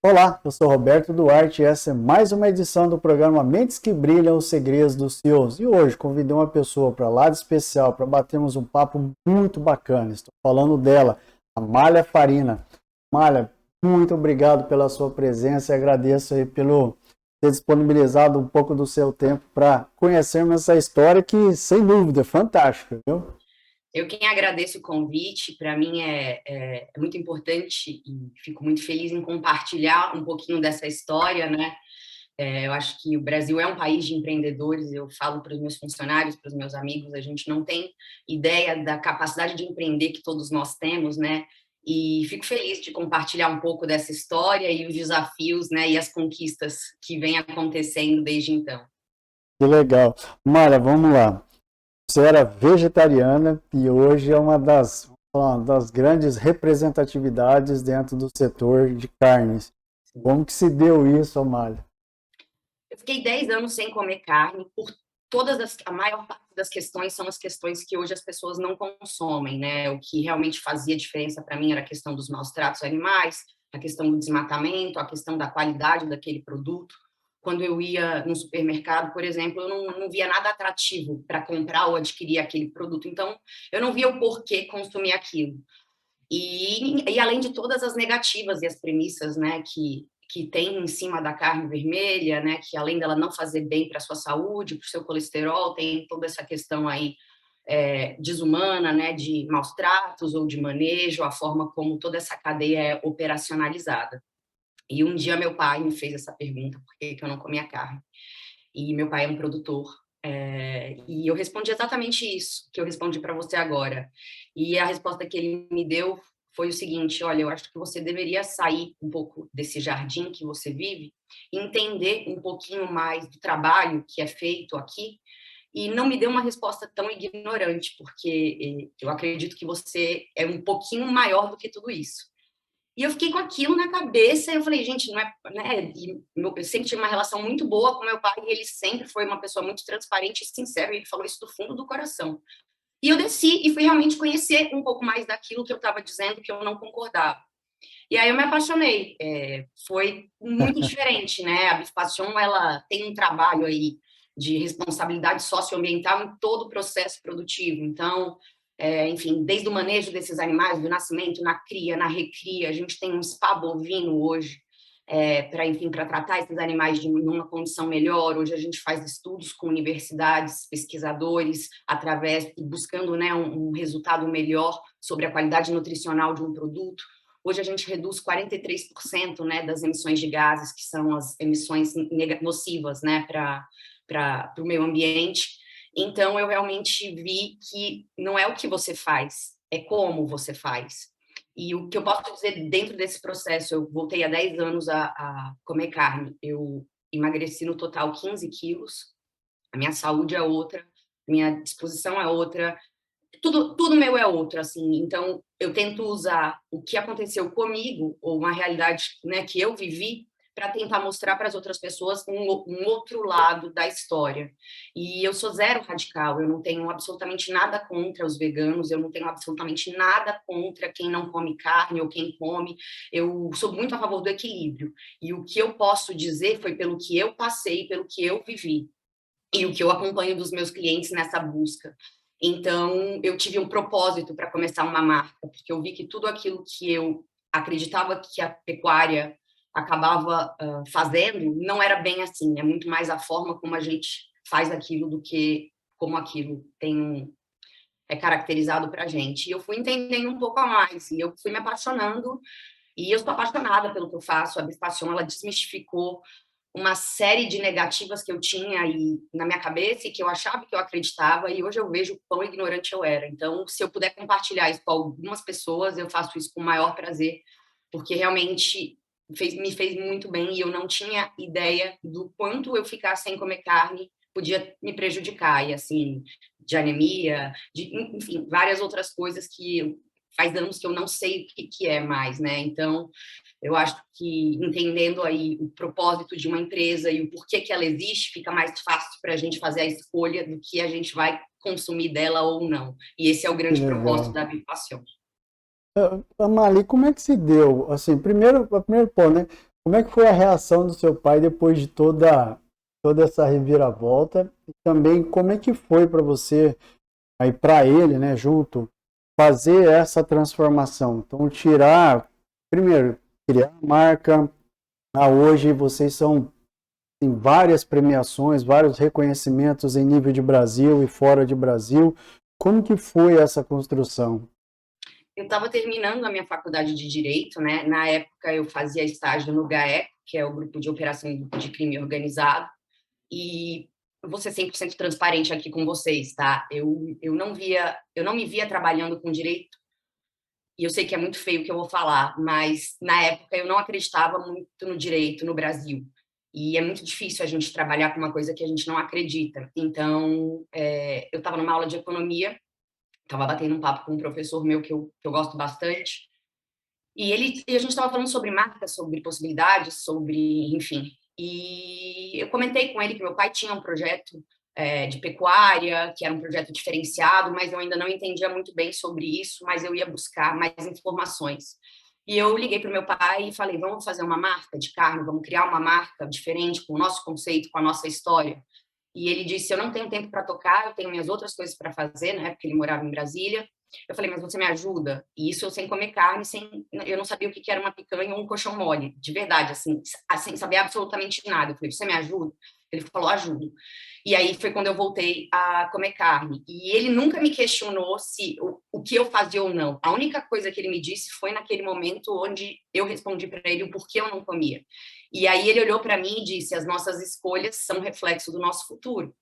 Olá, eu sou Roberto Duarte e essa é mais uma edição do programa Mentes que Brilham, os Segredos dos CEOs. E hoje convidei uma pessoa para lá de especial para batermos um papo muito bacana. Estou falando dela, a Mália Farina. Mália, muito obrigado pela sua presença e agradeço aí pelo ter disponibilizado um pouco do seu tempo para conhecermos essa história que, sem dúvida, é fantástica, viu? Eu quem agradeço o convite, para mim é muito importante e fico muito feliz em compartilhar um pouquinho dessa história, né? Eu acho que o Brasil é um país de empreendedores, eu falo para os meus funcionários, para os meus amigos, a gente não tem ideia da capacidade de empreender que todos nós temos, né? E fico feliz de compartilhar um pouco dessa história e os desafios, né, e as conquistas que vêm acontecendo desde então. Que legal. Mália, vamos lá. Você era vegetariana e hoje é uma das grandes representatividades dentro do setor de carnes. Como que se deu isso, Amália? Eu fiquei 10 anos sem comer carne por a maior parte das questões são as questões que hoje as pessoas não consomem, né? O que realmente fazia diferença para mim era a questão dos maus tratos animais, a questão do desmatamento, a questão da qualidade daquele produto. Quando eu ia no supermercado, por exemplo, eu não via nada atrativo para comprar ou adquirir aquele produto. Então, eu não via o porquê consumir aquilo. E além de todas as negativas e as premissas, né, que tem em cima da carne vermelha, né, que além dela não fazer bem para a sua saúde, para o seu colesterol, tem toda essa questão aí desumana, né, de maus tratos ou de manejo, a forma como toda essa cadeia é operacionalizada. E um dia meu pai me fez essa pergunta, por que eu não comia carne? E meu pai é um produtor. E eu respondi exatamente isso que eu respondi para você agora. E a resposta que ele me deu foi o seguinte: olha, eu acho que você deveria sair um pouco desse jardim que você vive, entender um pouquinho mais do trabalho que é feito aqui. E não me deu uma resposta tão ignorante, porque eu acredito que você é um pouquinho maior do que tudo isso. E eu fiquei com aquilo na cabeça, e eu falei, gente, não é, né? Eu sempre tive uma relação muito boa com meu pai, e ele sempre foi uma pessoa muito transparente e sincera, e ele falou isso do fundo do coração. E eu desci e fui realmente conhecer um pouco mais daquilo que eu estava dizendo que eu não concordava. E aí eu me apaixonei. Foi muito diferente, né? A Bifashion, ela tem um trabalho aí de responsabilidade socioambiental em todo o processo produtivo. Então, enfim, desde o manejo desses animais, do nascimento, na cria, na recria, a gente tem um spa bovino hoje, para, enfim, para tratar esses animais de uma condição melhor. Hoje a gente faz estudos com universidades, pesquisadores, através, buscando, né, um resultado melhor sobre a qualidade nutricional de um produto. Hoje a gente reduz 43%, né, das emissões de gases, que são as emissões nocivas, né, para o meio ambiente. Então, eu realmente vi que não é o que você faz, é como você faz. E o que eu posso dizer dentro desse processo, eu voltei há 10 anos a comer carne. Eu emagreci no total 15 quilos, a minha saúde é outra, minha disposição é outra, tudo meu é outro, assim. Então, eu tento usar o que aconteceu comigo, ou uma realidade, né, que eu vivi, para tentar mostrar para as outras pessoas um outro lado da história. E eu sou zero radical, eu não tenho absolutamente nada contra os veganos, eu não tenho absolutamente nada contra quem não come carne ou quem come. Eu sou muito a favor do equilíbrio. E o que eu posso dizer foi pelo que eu passei, pelo que eu vivi e o que eu acompanho dos meus clientes nessa busca. Então, eu tive um propósito para começar uma marca, porque eu vi que tudo aquilo que eu acreditava que a pecuária acabava fazendo não era bem assim, é muito mais a forma como a gente faz aquilo do que como aquilo é caracterizado para a gente. E eu fui entendendo um pouco a mais, e eu fui me apaixonando, e eu sou apaixonada pelo que eu faço. A Bifashion, ela desmistificou uma série de negativas que eu tinha aí na minha cabeça e que eu achava que eu acreditava, e hoje eu vejo o quão ignorante eu era. Então, se eu puder compartilhar isso com algumas pessoas, eu faço isso com o maior prazer, porque realmente me fez muito bem e eu não tinha ideia do quanto eu ficar sem comer carne podia me prejudicar, e assim, de anemia, enfim, várias outras coisas que faz anos que eu não sei o que é mais, né? Então, eu acho que entendendo aí o propósito de uma empresa e o porquê que ela existe, fica mais fácil para a gente fazer a escolha do que a gente vai consumir dela ou não. E esse é o Que grande propósito legal. da Bipassion. Amália, como é que se deu? Assim, primeiro ponto, né? Como é que foi a reação do seu pai depois de toda essa reviravolta? E também como é que foi para você, aí para ele, né, junto, fazer essa transformação? Então, primeiro, criar a marca, hoje vocês são em várias premiações, vários reconhecimentos em nível de Brasil e fora de Brasil. Como que foi essa construção? Eu estava terminando a minha faculdade de Direito, né? Na época eu fazia estágio no GAEC, que é o Grupo de Operação de Crime Organizado, e eu vou ser 100% transparente aqui com vocês, tá? Eu não me via trabalhando com direito, e eu sei que é muito feio o que eu vou falar, mas na época eu não acreditava muito no direito no Brasil. E é muito difícil a gente trabalhar com uma coisa que a gente não acredita. Então, eu estava numa aula de economia, estava batendo um papo com um professor meu que eu gosto bastante, e a gente estava falando sobre marcas, sobre possibilidades, sobre, enfim. E eu comentei com ele que meu pai tinha um projeto de pecuária, que era um projeto diferenciado, mas eu ainda não entendia muito bem sobre isso, mas eu ia buscar mais informações. E eu liguei para o meu pai e falei: vamos fazer uma marca de carne, vamos criar uma marca diferente, com o nosso conceito, com a nossa história. E ele disse: eu não tenho tempo para tocar, eu tenho minhas outras coisas para fazer, né? Porque ele morava em Brasília. Eu falei: mas você me ajuda? E isso eu sem comer carne, eu não sabia o que era uma picanha ou um colchão mole, de verdade, sem saber absolutamente nada. Eu falei: você me ajuda? Ele falou: ajudo. E aí foi quando eu voltei a comer carne. E ele nunca me questionou se o que eu fazia ou não. A única coisa que ele me disse foi naquele momento onde eu respondi para ele o porquê eu não comia. E aí ele olhou para mim e disse: as nossas escolhas são reflexo do nosso futuro.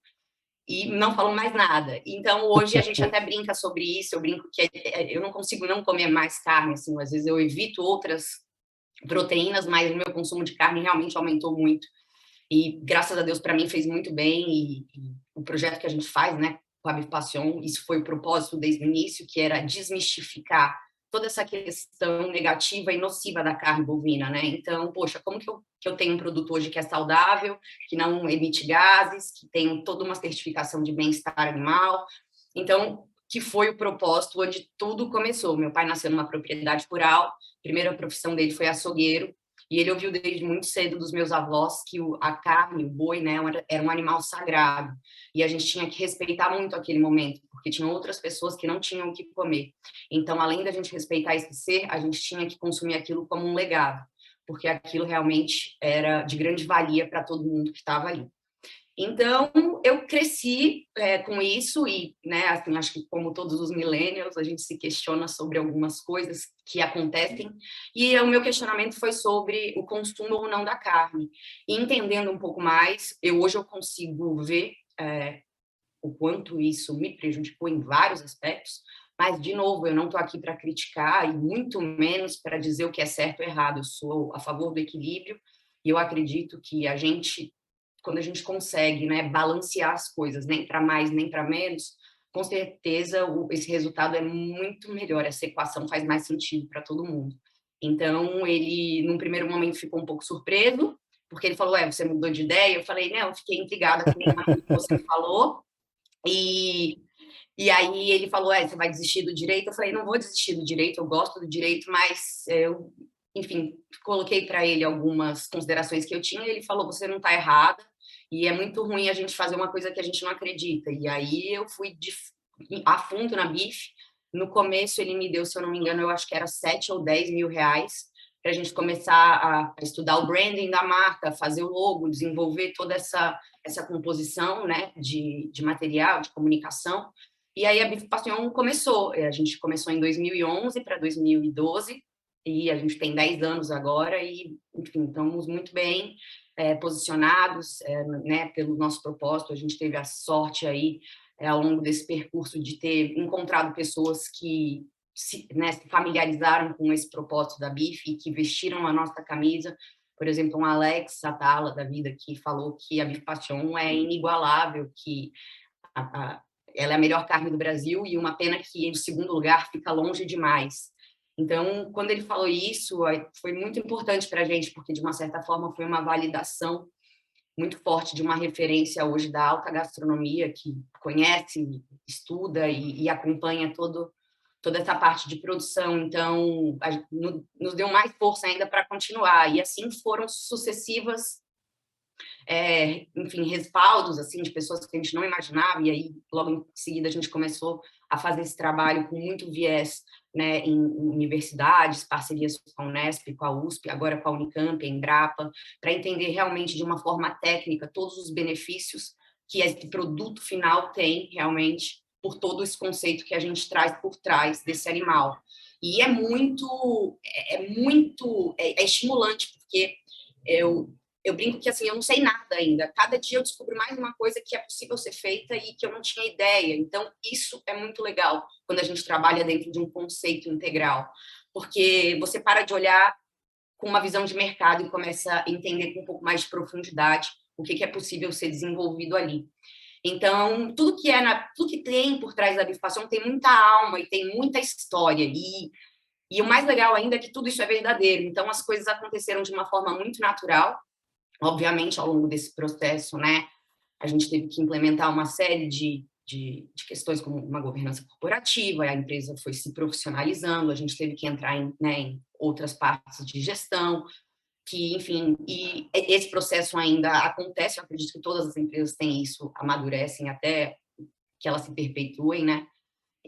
E não falou mais nada. Então, hoje a gente até brinca sobre isso. Eu brinco que eu não consigo não comer mais carne, assim. Às vezes eu evito outras proteínas, mas o meu consumo de carne realmente aumentou muito. E, graças a Deus, para mim fez muito bem. E o projeto que a gente faz, né, com a Bifassion, isso foi o propósito desde o início, que era desmistificar toda essa questão negativa e nociva da carne bovina, né? Então, poxa, como que eu tenho um produto hoje que é saudável, que não emite gases, que tem toda uma certificação de bem-estar animal? Então, que foi o propósito onde tudo começou. Meu pai nasceu numa propriedade rural, a primeira profissão dele foi açougueiro, e ele ouviu desde muito cedo dos meus avós que a carne, o boi, né, era um animal sagrado. E a gente tinha que respeitar muito aquele momento, porque tinham outras pessoas que não tinham o que comer. Então, além da gente respeitar esse ser, a gente tinha que consumir aquilo como um legado, porque aquilo realmente era de grande valia para todo mundo que estava ali. Então, eu cresci com isso e, né, assim, acho que como todos os millennials, a gente se questiona sobre algumas coisas que acontecem e o meu questionamento foi sobre o consumo ou não da carne. E entendendo um pouco mais, hoje eu consigo ver o quanto isso me prejudicou em vários aspectos, mas, de novo, eu não estou aqui para criticar e muito menos para dizer o que é certo ou errado. Eu sou a favor do equilíbrio e eu acredito que quando a gente consegue, né, balancear as coisas, nem para mais nem para menos, com certeza esse resultado é muito melhor, essa equação faz mais sentido para todo mundo. Então, ele, num primeiro momento, ficou um pouco surpreso, porque ele falou: você mudou de ideia? Eu falei: não, eu fiquei intrigada com o que você falou, e, e aí ele falou: você vai desistir do direito? Eu falei: não vou desistir do direito, eu gosto do direito, mas eu, enfim, coloquei para ele algumas considerações que eu tinha, e ele falou: você não está errada, e é muito ruim a gente fazer uma coisa que a gente não acredita. E aí eu fui a fundo na BIF. No começo ele me deu, se eu não me engano, eu acho que era 7 ou 10 mil reais para a gente começar a estudar o branding da marca, fazer o logo, desenvolver toda essa composição, né, de material, de comunicação. E aí a Bif Passion começou. A gente começou em 2011 para 2012 e a gente tem 10 anos agora e, enfim, estamos muito bem posicionados, né, pelo nosso propósito. A gente teve a sorte aí, ao longo desse percurso, de ter encontrado pessoas que se familiarizaram com esse propósito da BIF e que vestiram a nossa camisa. Por exemplo, um Alex Atala da vida que falou que a Bif Passion é inigualável, que a, a, ela é a melhor carne do Brasil e uma pena que, em segundo lugar, fica longe demais. Então, quando ele falou isso, foi muito importante para a gente, porque, de uma certa forma, foi uma validação muito forte de uma referência hoje da alta gastronomia, que conhece, estuda e acompanha toda essa parte de produção, então nos deu mais força ainda para continuar, e assim foram sucessivas, enfim, respaldos, assim, de pessoas que a gente não imaginava, e aí, logo em seguida, a gente começou a fazer esse trabalho com muito viés, né, em universidades, parcerias com a Unesp, com a USP, agora com a Unicamp, a Embrapa, para entender realmente de uma forma técnica todos os benefícios que esse produto final tem realmente por todo esse conceito que a gente traz por trás desse animal. E é estimulante, porque eu brinco que, assim, eu não sei nada ainda. Cada dia eu descubro mais uma coisa que é possível ser feita e que eu não tinha ideia. Então, isso é muito legal quando a gente trabalha dentro de um conceito integral, porque você para de olhar com uma visão de mercado e começa a entender com um pouco mais de profundidade o que é possível ser desenvolvido ali. Então, tudo que tem por trás da bifurcação tem muita alma e tem muita história. E o mais legal ainda é que tudo isso é verdadeiro. Então, as coisas aconteceram de uma forma muito natural. Obviamente, ao longo desse processo, né, a gente teve que implementar uma série de questões como uma governança corporativa, a empresa foi se profissionalizando, a gente teve que entrar em outras partes de gestão, que, enfim, e esse processo ainda acontece, eu acredito que todas as empresas têm isso, amadurecem até que elas se perpetuem, né?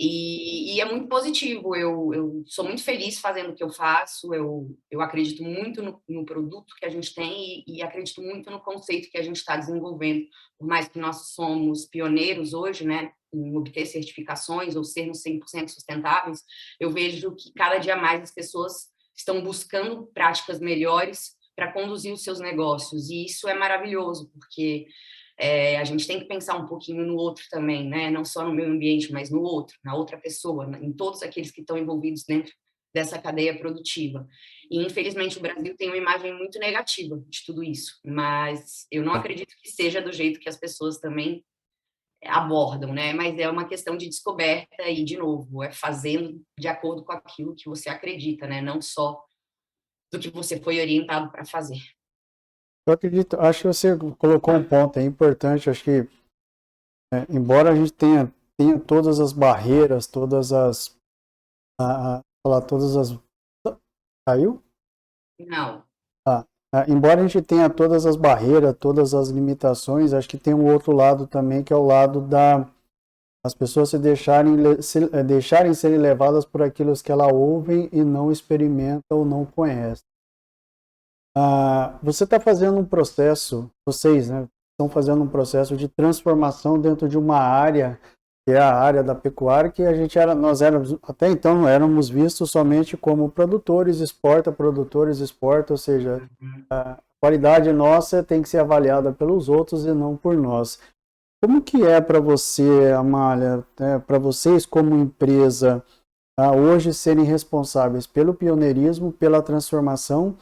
E é muito positivo, eu sou muito feliz fazendo o que eu faço, eu acredito muito no produto que a gente tem e acredito muito no conceito que a gente está desenvolvendo, por mais que nós somos pioneiros hoje, né, em obter certificações ou sermos 100% sustentáveis, eu vejo que cada dia mais as pessoas estão buscando práticas melhores para conduzir os seus negócios, e isso é maravilhoso, porque a gente tem que pensar um pouquinho no outro também, né? Não só no meio ambiente, mas no outro, na outra pessoa, em todos aqueles que estão envolvidos dentro dessa cadeia produtiva. E, infelizmente, o Brasil tem uma imagem muito negativa de tudo isso, mas eu não acredito que seja do jeito que as pessoas também abordam, né? Mas é uma questão de descoberta e, de novo, é fazendo de acordo com aquilo que você acredita, né? Não só do que você foi orientado para fazer. Eu acredito, acho que você colocou um ponto aí importante, acho que, embora a gente tenha todas as barreiras, todas as, caiu? Não. Ah, embora a gente tenha todas as barreiras, todas as limitações, acho que tem um outro lado também, que é o lado as pessoas deixarem serem levadas por aquilo que elas ouvem e não experimentam ou não conhecem. Você está fazendo um processo, vocês, né, estão fazendo um processo de transformação dentro de uma área, que é a área da pecuária, que nós éramos, até então, éramos vistos somente como produtores exporta, ou seja, a qualidade nossa tem que ser avaliada pelos outros e não por nós. Como que é para você, Amália, para vocês como empresa, hoje serem responsáveis pelo pioneirismo, pela transformação,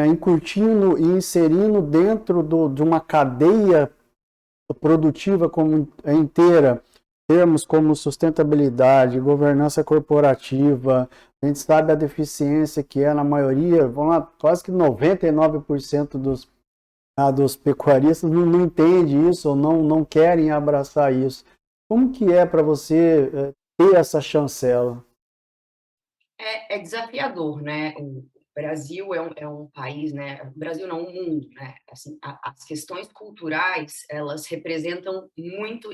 incutindo e inserindo dentro de uma cadeia produtiva como inteira, termos como sustentabilidade, governança corporativa, a gente sabe a deficiência que é na maioria, vamos lá, quase que 99% dos pecuaristas não entende isso ou não querem abraçar isso. Como que é para você ter essa chancela? É desafiador, né? O Brasil é um país, né? O Brasil não, o mundo, né? Assim, as questões culturais, elas representam muito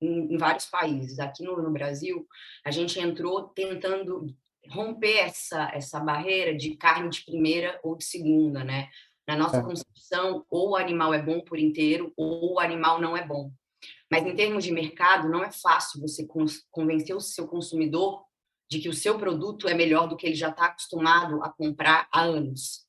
em vários países. Aqui no Brasil, a gente entrou tentando romper essa barreira de carne de primeira ou de segunda, né? Na nossa É, concepção, ou o animal é bom por inteiro, ou o animal não é bom. Mas em termos de mercado, não é fácil você convencer o seu consumidor de que o seu produto é melhor do que ele já está acostumado a comprar há anos.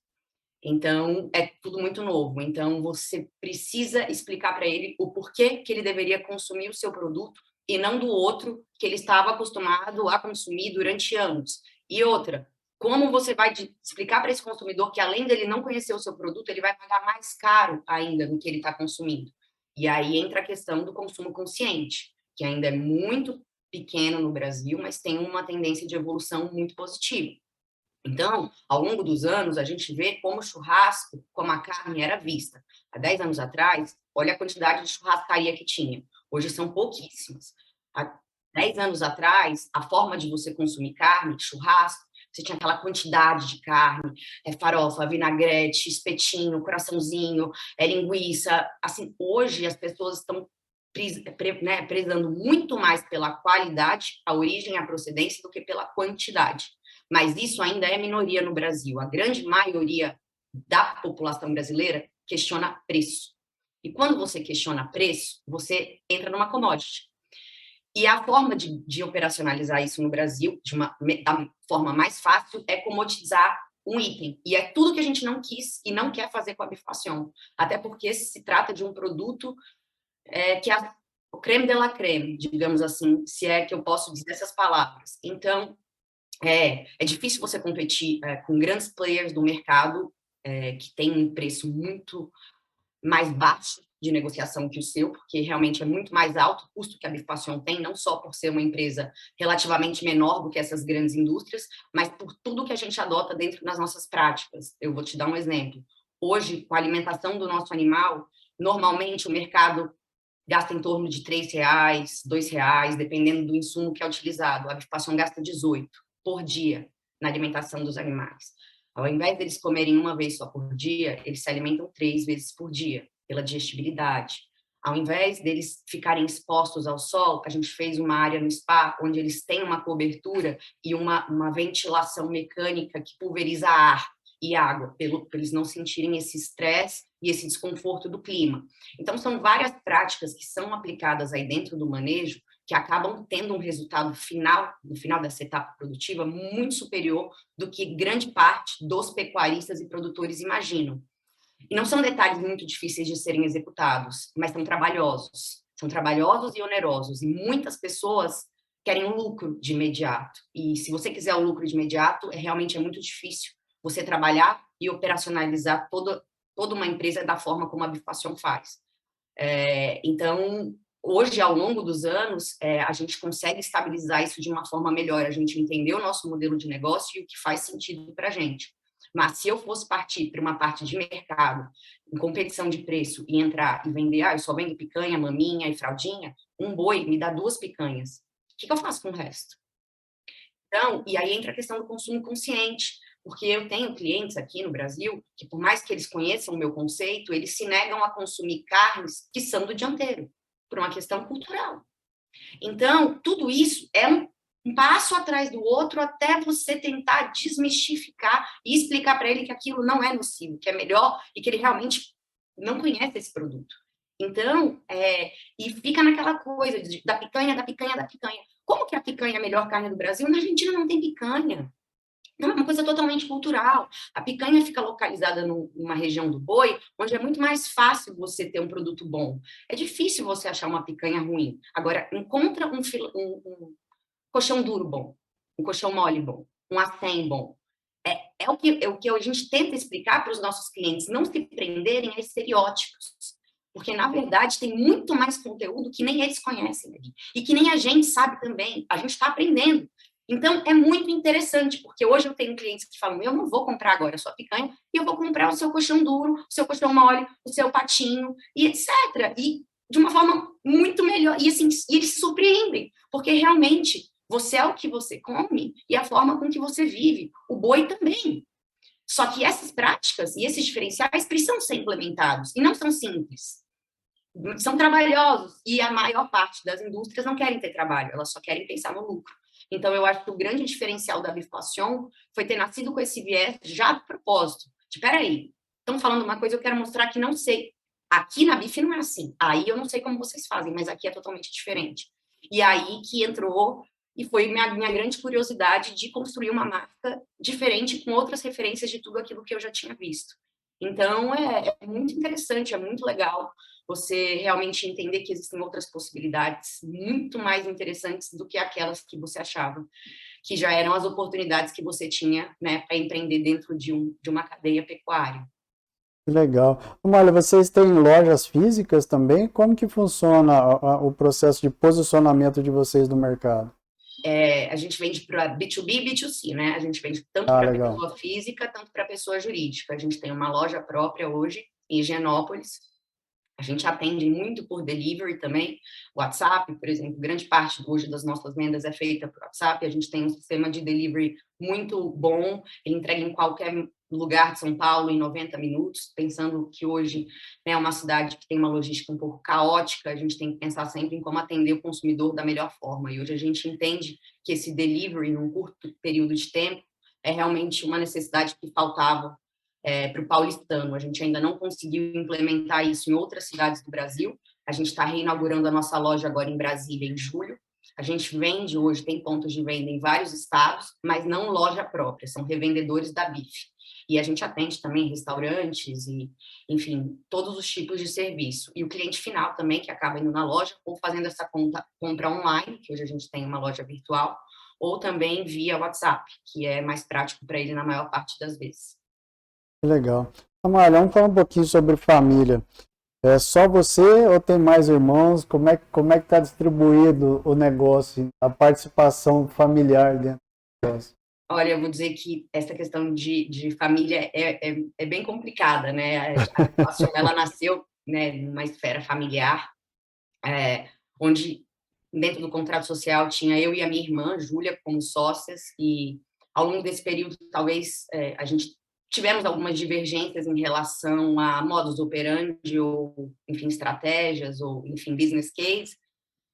Então, é tudo muito novo. Então, você precisa explicar para ele o porquê que ele deveria consumir o seu produto e não do outro que ele estava acostumado a consumir durante anos. E outra, como você vai explicar para esse consumidor que, além dele não conhecer o seu produto, ele vai pagar mais caro ainda do que ele está consumindo? E aí entra a questão do consumo consciente, que ainda é muito pequeno no Brasil, mas tem uma tendência de evolução muito positiva. Então, ao longo dos anos, a gente vê como o churrasco, como a carne era vista. Há 10 anos atrás, olha a quantidade de churrascaria que tinha. Hoje são pouquíssimas. 10 anos atrás, a forma de você consumir carne, churrasco, você tinha aquela quantidade de carne, farofa, vinagrete, espetinho, coraçãozinho, linguiça. Assim, hoje as pessoas estão prezando muito mais pela qualidade, a origem, a procedência, do que pela quantidade. Mas isso ainda é minoria no Brasil. A grande maioria da população brasileira questiona preço. E quando você questiona preço, você entra numa commodity. E a forma de operacionalizar isso no Brasil, da forma mais fácil, é comoditizar um item. E é tudo que a gente não quis e não quer fazer com a bifação. Até porque se trata de um produto que é o creme de la creme, digamos assim, se é que eu posso dizer essas palavras. Então, é difícil você competir com grandes players do mercado que tem um preço muito mais baixo de negociação que o seu, porque realmente é muito mais alto o custo que a Bifassion tem, não só por ser uma empresa relativamente menor do que essas grandes indústrias, mas por tudo que a gente adota dentro das nossas práticas. Eu vou te dar um exemplo. Hoje, com a alimentação do nosso animal, normalmente o mercado gasta em torno de R$ 3, R$ 2, dependendo do insumo que é utilizado. A Bifassion gasta 18 por dia na alimentação dos animais. Ao invés deles comerem uma vez só por dia, eles se alimentam 3 vezes por dia, pela digestibilidade. Ao invés deles ficarem expostos ao sol, a gente fez uma área no spa onde eles têm uma cobertura e uma ventilação mecânica que pulveriza ar e água, para eles não sentirem esse estresse e esse desconforto do clima. Então, são várias práticas que são aplicadas aí dentro do manejo que acabam tendo um resultado final, no final dessa etapa produtiva, muito superior do que grande parte dos pecuaristas e produtores imaginam. E não são detalhes muito difíceis de serem executados, mas são trabalhosos. São trabalhosos e onerosos. E muitas pessoas querem um lucro de imediato. E se você quiser o lucro de imediato, realmente é muito difícil você trabalhar e operacionalizar toda uma empresa da forma como a Bifassion faz. Então, hoje, ao longo dos anos, a gente consegue estabilizar isso de uma forma melhor. A gente entendeu o nosso modelo de negócio e o que faz sentido para a gente. Mas se eu fosse partir para uma parte de mercado, em competição de preço, e entrar e vender, eu só vendo picanha, maminha e fraldinha, um boi me dá 2 picanhas. O que eu faço com o resto? Então, e aí entra a questão do consumo consciente, porque eu tenho clientes aqui no Brasil que, por mais que eles conheçam o meu conceito, eles se negam a consumir carnes que são do dianteiro, por uma questão cultural. Então, tudo isso é um passo atrás do outro até você tentar desmistificar e explicar para ele que aquilo não é nocivo, que é melhor e que ele realmente não conhece esse produto. Então, e fica naquela coisa da picanha, da picanha, da picanha. Como que a picanha é a melhor carne do Brasil? Na Argentina não tem picanha. Não, é uma coisa totalmente cultural. A picanha fica localizada numa região do boi, onde é muito mais fácil você ter um produto bom. É difícil você achar uma picanha ruim. Agora, encontra um colchão duro bom, um colchão mole bom, um acém bom. É o que a gente tenta explicar para os nossos clientes, não se prenderem a estereótipos. Porque, na verdade, tem muito mais conteúdo que nem eles conhecem e que nem a gente sabe também. A gente está aprendendo. Então, é muito interessante, porque hoje eu tenho clientes que falam, eu não vou comprar agora a sua picanha, e eu vou comprar o seu colchão duro, o seu colchão mole, o seu patinho, e etc. E de uma forma muito melhor. E assim, eles se surpreendem, porque realmente você é o que você come e a forma com que você vive. O boi também. Só que essas práticas e esses diferenciais precisam ser implementados, e não são simples. São trabalhosos, e a maior parte das indústrias não querem ter trabalho, elas só querem pensar no lucro. Então, eu acho que o grande diferencial da Bifassion foi ter nascido com esse viés já de propósito. Espera aí, estão falando uma coisa, eu quero mostrar que não sei. Aqui na Bif não é assim. Aí eu não sei como vocês fazem, mas aqui é totalmente diferente. E aí que entrou, e foi minha grande curiosidade de construir uma marca diferente, com outras referências de tudo aquilo que eu já tinha visto. Então, é muito interessante, é muito legal você realmente entender que existem outras possibilidades muito mais interessantes do que aquelas que você achava, que já eram as oportunidades que você tinha, né, para empreender dentro de uma cadeia pecuária. Que legal. Olha, vocês têm lojas físicas também? Como que funciona o processo de posicionamento de vocês no mercado? A gente vende para B2B e B2C, né? A gente vende tanto para Legal. pessoa física, tanto para pessoa jurídica. A gente tem uma loja própria hoje em Higienópolis, A gente atende muito por delivery também, WhatsApp, por exemplo, grande parte hoje das nossas vendas é feita por WhatsApp, a gente tem um sistema de delivery muito bom, ele entrega em qualquer lugar de São Paulo em 90 minutos, pensando que hoje é uma cidade que tem uma logística um pouco caótica, a gente tem que pensar sempre em como atender o consumidor da melhor forma, e hoje a gente entende que esse delivery, num curto período de tempo, é realmente uma necessidade que faltava para o paulistano. A gente ainda não conseguiu implementar isso em outras cidades do Brasil. A gente está reinaugurando a nossa loja agora em Brasília, em julho. A gente vende hoje, tem pontos de venda em vários estados, mas não loja própria, são revendedores da BIF. E a gente atende também restaurantes e, enfim, todos os tipos de serviço. E o cliente final também, que acaba indo na loja ou fazendo essa compra online, que hoje a gente tem uma loja virtual, ou também via WhatsApp, que é mais prático para ele na maior parte das vezes. Que legal. Amália, vamos falar um pouquinho sobre família. É só você ou tem mais irmãos? Como é que está distribuído o negócio, a participação familiar dentro do negócio? Olha, eu vou dizer que essa questão de família é bem complicada, né? A Bifacion, ela nasceu, né, numa esfera familiar, onde dentro do contrato social tinha eu e a minha irmã, Júlia, como sócias, e ao longo desse período, talvez a gente tivemos algumas divergências em relação a modus operandi, ou, enfim, estratégias, ou, enfim, business case,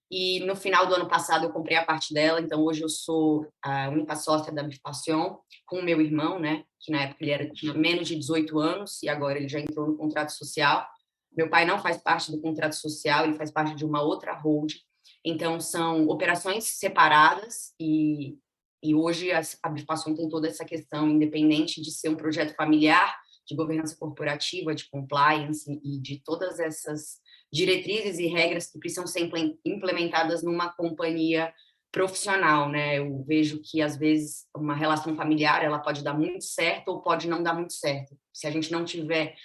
e no final do ano passado eu comprei a parte dela, então hoje eu sou a única sócia da Bifacion, com o meu irmão, né, que na época tinha menos de 18 anos, e agora ele já entrou no contrato social. Meu pai não faz parte do contrato social, ele faz parte de uma outra holding, então são operações separadas, e hoje a Bifacion tem toda essa questão, independente de ser um projeto familiar, de governança corporativa, de compliance e de todas essas diretrizes e regras que precisam ser implementadas numa companhia profissional, né? Eu vejo que às vezes uma relação familiar ela pode dar muito certo ou pode não dar muito certo. Se a gente não tiver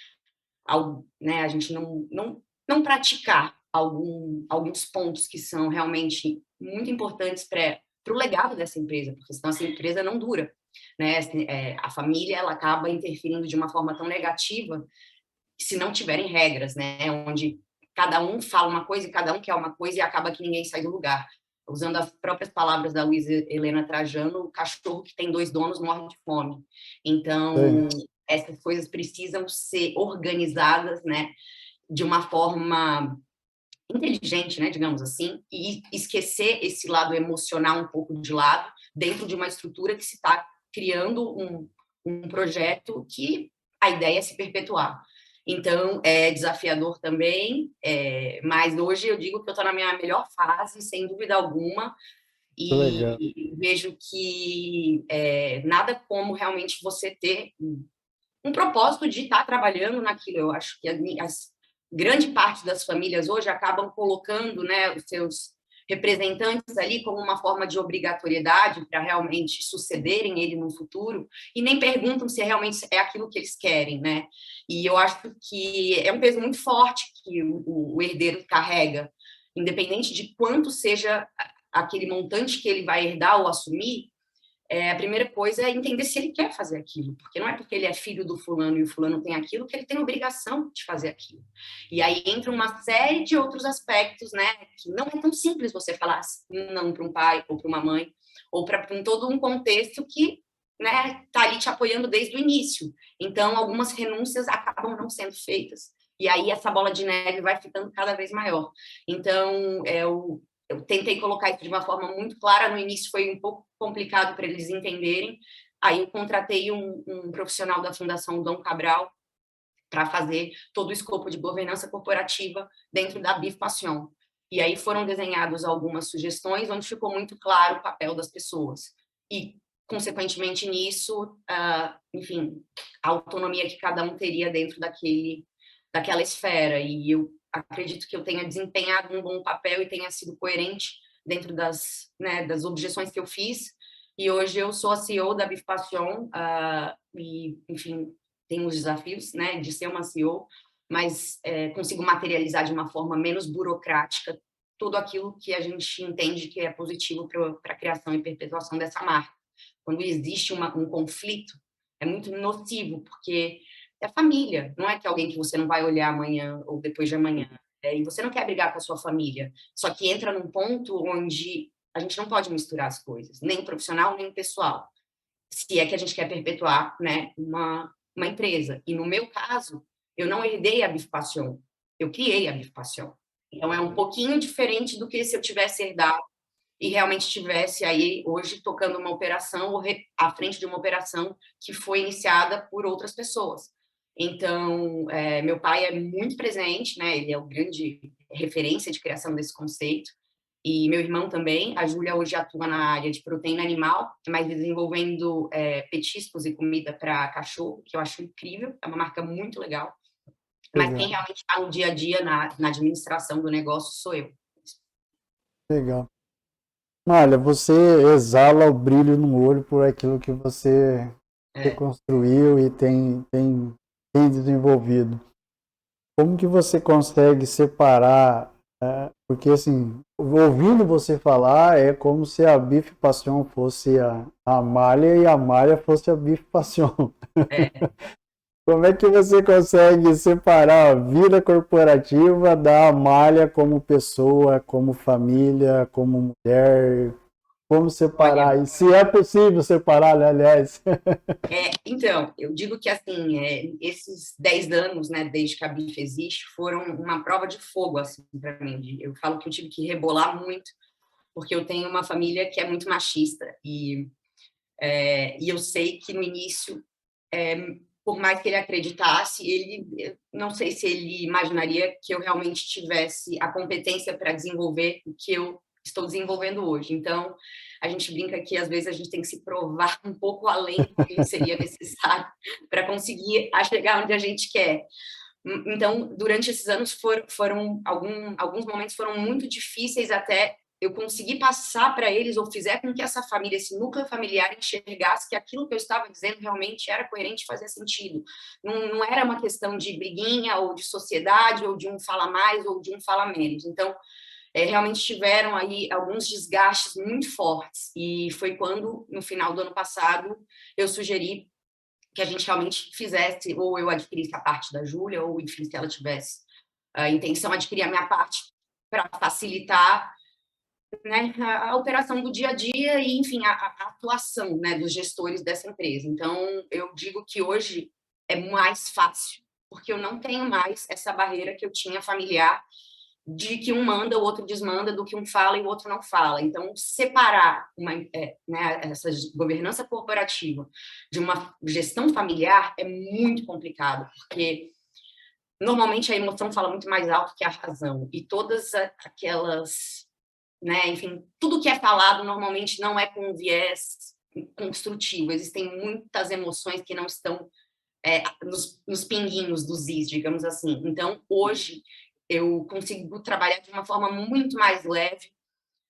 algo, né? A gente não praticar alguns pontos que são realmente muito importantes para o legado dessa empresa, porque senão essa empresa não dura, né? A família ela acaba interferindo de uma forma tão negativa se não tiverem regras, né? Onde cada um fala uma coisa e cada um quer uma coisa e acaba que ninguém sai do lugar. Usando as próprias palavras da Luísa Helena Trajano, o cachorro que tem dois donos morre de fome. Sim. Então, essas coisas precisam ser organizadas, né, de uma forma inteligente, né, digamos assim, e esquecer esse lado emocional um pouco de lado, dentro de uma estrutura que se está criando um projeto que a ideia é se perpetuar. Então, é desafiador também, mas hoje eu digo que eu estou na minha melhor fase, sem dúvida alguma, Que legal. e vejo que nada como realmente você ter um propósito de estar trabalhando naquilo. Eu acho que grande parte das famílias hoje acabam colocando, né, os seus representantes ali como uma forma de obrigatoriedade para realmente sucederem ele no futuro e nem perguntam se realmente é aquilo que eles querem, né? E eu acho que é um peso muito forte que o herdeiro carrega, independente de quanto seja aquele montante que ele vai herdar ou assumir. A primeira coisa é entender se ele quer fazer aquilo, porque não é porque ele é filho do fulano e o fulano tem aquilo que ele tem obrigação de fazer aquilo. E aí entra uma série de outros aspectos, né, que não é tão simples você falar não para um pai ou para uma mãe, ou para todo um contexto que, né, tá ali te apoiando desde o início. Então, algumas renúncias acabam não sendo feitas. E aí essa bola de neve vai ficando cada vez maior. Então, eu tentei colocar isso de uma forma muito clara. No início foi um pouco complicado para eles entenderem. Aí eu contratei um profissional da Fundação Dom Cabral para fazer todo o escopo de governança corporativa dentro da Bifacion. E aí foram desenhadas algumas sugestões onde ficou muito claro o papel das pessoas. E, consequentemente nisso, enfim, a autonomia que cada um teria dentro daquela esfera. E eu acredito que eu tenha desempenhado um bom papel e tenha sido coerente dentro das objeções que eu fiz. E hoje eu sou a CEO da Bifacion, e, enfim, tenho os desafios, né, de ser uma CEO, mas consigo materializar de uma forma menos burocrática tudo aquilo que a gente entende que é positivo para a criação e perpetuação dessa marca. Quando existe um conflito, é muito nocivo, porque é família, não é que é alguém que você não vai olhar amanhã ou depois de amanhã. E você não quer brigar com a sua família. Só que entra num ponto onde a gente não pode misturar as coisas, nem profissional, nem pessoal. Se é que a gente quer perpetuar, né, uma empresa. E no meu caso, eu não herdei a Bifpassion, eu criei a Bifpassion. Então é um pouquinho diferente do que se eu tivesse herdado e realmente estivesse aí hoje tocando uma operação ou à frente de uma operação que foi iniciada por outras pessoas. Então, meu pai é muito presente, né? Ele é o grande referência de criação desse conceito. E meu irmão também. A Júlia hoje atua na área de proteína animal, mas desenvolvendo petiscos e comida para cachorro, que eu acho incrível. É uma marca muito legal. Mas quem Legal, realmente está no dia a dia, na administração do negócio, sou eu. legal. Olha, você exala o brilho no olho por aquilo que você É. construiu e tem desenvolvido. Como que você consegue separar? Porque, assim, ouvindo você falar, é como se a Bife Passion fosse a malha e a malha fosse a Bife Passion. É. Como é que você consegue separar a vida corporativa da malha como pessoa, como família, como mulher? Como separar? Olha, E se é possível separar, né, aliás? então, eu digo que assim, esses 10 anos, né, desde que a BIF existe, foram uma prova de fogo assim para mim. Eu falo que eu tive que rebolar muito, porque eu tenho uma família que é muito machista e eu sei que no início, por mais que ele acreditasse, eu não sei se ele imaginaria que eu realmente tivesse a competência para desenvolver o que eu estou desenvolvendo hoje. Então, a gente brinca que às vezes a gente tem que se provar um pouco além do que seria necessário para conseguir chegar onde a gente quer. Então, durante esses anos foram alguns momentos foram muito difíceis até eu conseguir passar para eles ou fizer com que essa família, esse núcleo familiar enxergasse que aquilo que eu estava dizendo realmente era coerente e fazia sentido. Não era uma questão de briguinha ou de sociedade ou de um fala mais ou de um fala menos. Então, realmente tiveram aí alguns desgastes muito fortes e foi quando, no final do ano passado, eu sugeri que a gente realmente fizesse, ou eu adquirisse a parte da Júlia, ou, enfim, se ela tivesse a intenção, adquirir a minha parte para facilitar, né, a operação do dia a dia e, enfim, a atuação, né, dos gestores dessa empresa. Então, eu digo que hoje é mais fácil, porque eu não tenho mais essa barreira que eu tinha familiar de que um manda, o outro desmanda, do que um fala e o outro não fala. Então, separar né, essa governança corporativa de uma gestão familiar é muito complicado, porque normalmente a emoção fala muito mais alto que a razão, e todas aquelas, né, enfim, tudo que é falado normalmente não é com um viés construtivo, existem muitas emoções que não estão nos pinguinhos dos is, digamos assim. Então, hoje, eu consigo trabalhar de uma forma muito mais leve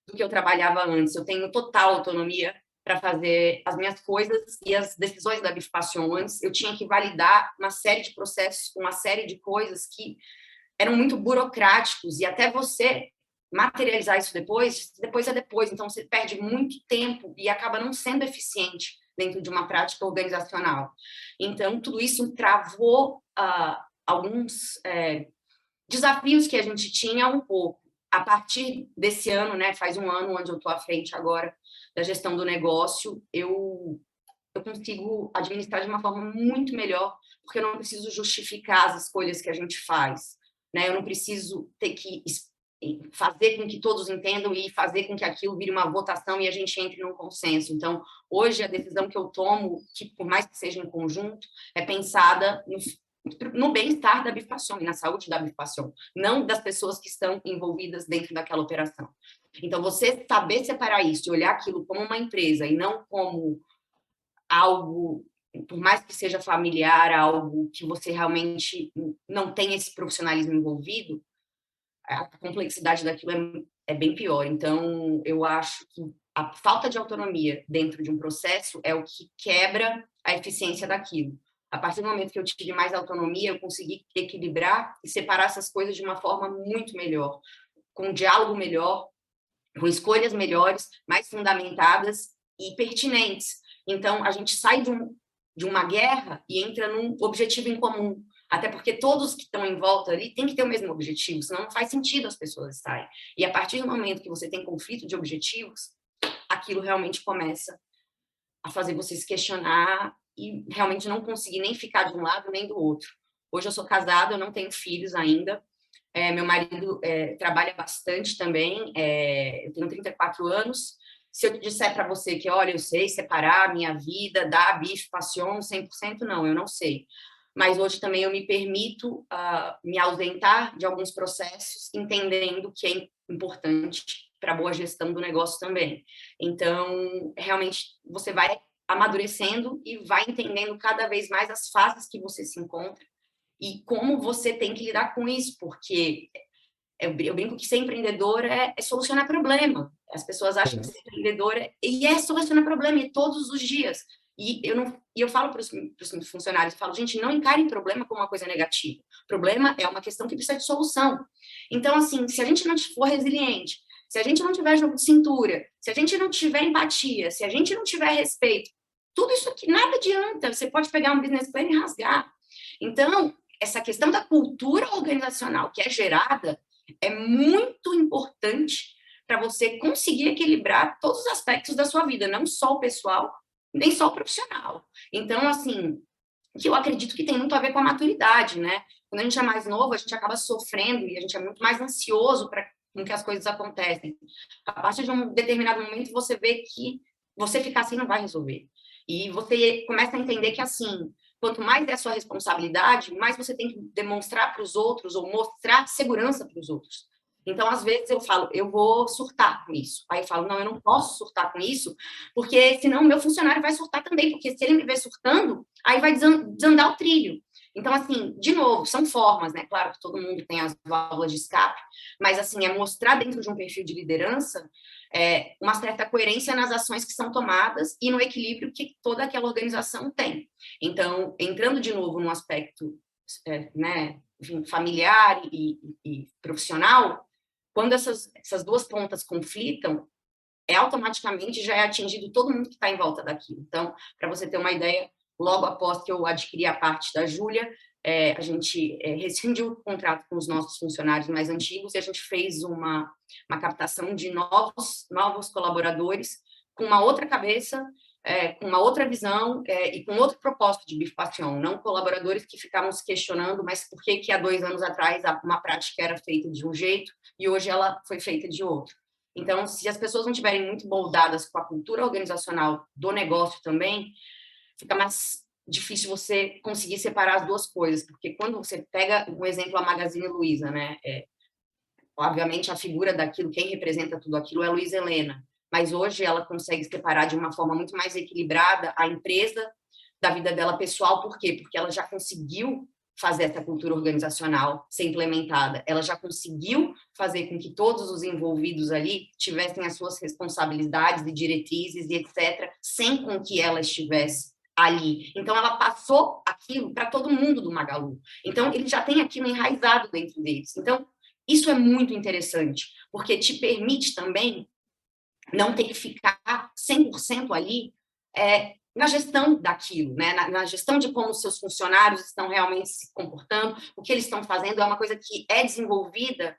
do que eu trabalhava antes. Eu tenho total autonomia para fazer as minhas coisas e as decisões da Bifpassion. Antes, eu tinha que validar uma série de processos com uma série de coisas que eram muito burocráticos e até você materializar isso depois é depois. Então, você perde muito tempo e acaba não sendo eficiente dentro de uma prática organizacional. Então, tudo isso travou alguns desafios que a gente tinha um pouco. A partir desse ano, né, faz um ano onde eu estou à frente agora da gestão do negócio, eu consigo administrar de uma forma muito melhor, porque eu não preciso justificar as escolhas que a gente faz, né? Eu não preciso ter que fazer com que todos entendam e fazer com que aquilo vire uma votação e a gente entre num consenso. Então, hoje, a decisão que eu tomo, que por mais que seja em conjunto, é pensada no bem-estar da Bifpassion e na saúde da Bifpassion, não das pessoas que estão envolvidas dentro daquela operação. Então, você saber separar isso e olhar aquilo como uma empresa e não como algo, por mais que seja familiar, algo que você realmente não tem esse profissionalismo envolvido, a complexidade daquilo é bem pior. Então, eu acho que a falta de autonomia dentro de um processo é o que quebra a eficiência daquilo. A partir do momento que eu tive mais autonomia, eu consegui equilibrar e separar essas coisas de uma forma muito melhor, com um diálogo melhor, com escolhas melhores, mais fundamentadas e pertinentes. Então, a gente sai de uma guerra e entra num objetivo em comum. Até porque todos que estão em volta ali têm que ter o mesmo objetivo, senão não faz sentido as pessoas estarem. E a partir do momento que você tem conflito de objetivos, aquilo realmente começa a fazer você se questionar e realmente não conseguir nem ficar de um lado nem do outro. Hoje eu sou casada, eu não tenho filhos ainda. Meu marido trabalha bastante também. Eu tenho 34 anos. Se eu disser para você que, olha, eu sei separar a minha vida da bife passion 100%, não, eu não sei. Mas hoje também eu me permito me ausentar de alguns processos, entendendo que é importante para a boa gestão do negócio também. Então, realmente, você vai amadurecendo e vai entendendo cada vez mais as fases que você se encontra e como você tem que lidar com isso, porque eu brinco que ser empreendedor é solucionar problema. As pessoas acham que ser empreendedor é solucionar problema, e todos os dias. E eu falo para os funcionários, eu falo, gente, não encarem problema como uma coisa negativa. Problema é uma questão que precisa de solução. Então, assim, se a gente não for resiliente, se a gente não tiver jogo de cintura, se a gente não tiver empatia, se a gente não tiver respeito, tudo isso aqui nada adianta. Você pode pegar um business plan e rasgar. Então, essa questão da cultura organizacional que é gerada é muito importante para você conseguir equilibrar todos os aspectos da sua vida, não só o pessoal, nem só o profissional. Então, assim, que eu acredito que tem muito a ver com a maturidade, né? Quando a gente é mais novo, a gente acaba sofrendo e a gente é muito mais ansioso para que as coisas acontecem. A partir de um determinado momento, você vê que você ficar assim não vai resolver. E você começa a entender que, assim, quanto mais é a sua responsabilidade, mais você tem que demonstrar para os outros ou mostrar segurança para os outros. Então, às vezes, eu falo, eu vou surtar com isso. Aí eu falo, não, eu não posso surtar com isso, porque senão meu funcionário vai surtar também, porque se ele me ver surtando, aí vai desandar o trilho. Então, assim, de novo, são formas, né? Claro que todo mundo tem as válvulas de escape, mas, assim, é mostrar dentro de um perfil de liderança uma certa coerência nas ações que são tomadas e no equilíbrio que toda aquela organização tem. Então, entrando de novo no aspecto né, enfim, familiar e profissional, quando essas duas pontas conflitam, automaticamente já é atingido todo mundo que está em volta daquilo. Então, para você ter uma ideia, logo após que eu adquiri a parte da Júlia, a gente rescindiu o contrato com os nossos funcionários mais antigos e a gente fez uma captação de novos colaboradores com uma outra cabeça, com uma outra visão e com outro propósito de Bife Passion, não colaboradores que ficavam se questionando, mas por que há 2 anos atrás uma prática era feita de um jeito e hoje ela foi feita de outro. Então, se as pessoas não estiverem muito moldadas com a cultura organizacional do negócio também, fica mais difícil você conseguir separar as duas coisas, porque quando você pega um exemplo, a Magazine Luiza, né? Obviamente, a figura daquilo, quem representa tudo aquilo é a Luiza Helena, mas hoje ela consegue separar de uma forma muito mais equilibrada a empresa da vida dela pessoal. Por quê? Porque ela já conseguiu fazer essa cultura organizacional ser implementada. Ela já conseguiu fazer com que todos os envolvidos ali tivessem as suas responsabilidades e diretrizes e etc., sem com que ela estivesse ali. Então, ela passou aquilo para todo mundo do Magalu. Então, ele já tem aquilo enraizado dentro deles. Então, isso é muito interessante, porque te permite também não ter que ficar 100% ali na gestão daquilo, né? Na gestão de como os seus funcionários estão realmente se comportando, o que eles estão fazendo é uma coisa que é desenvolvida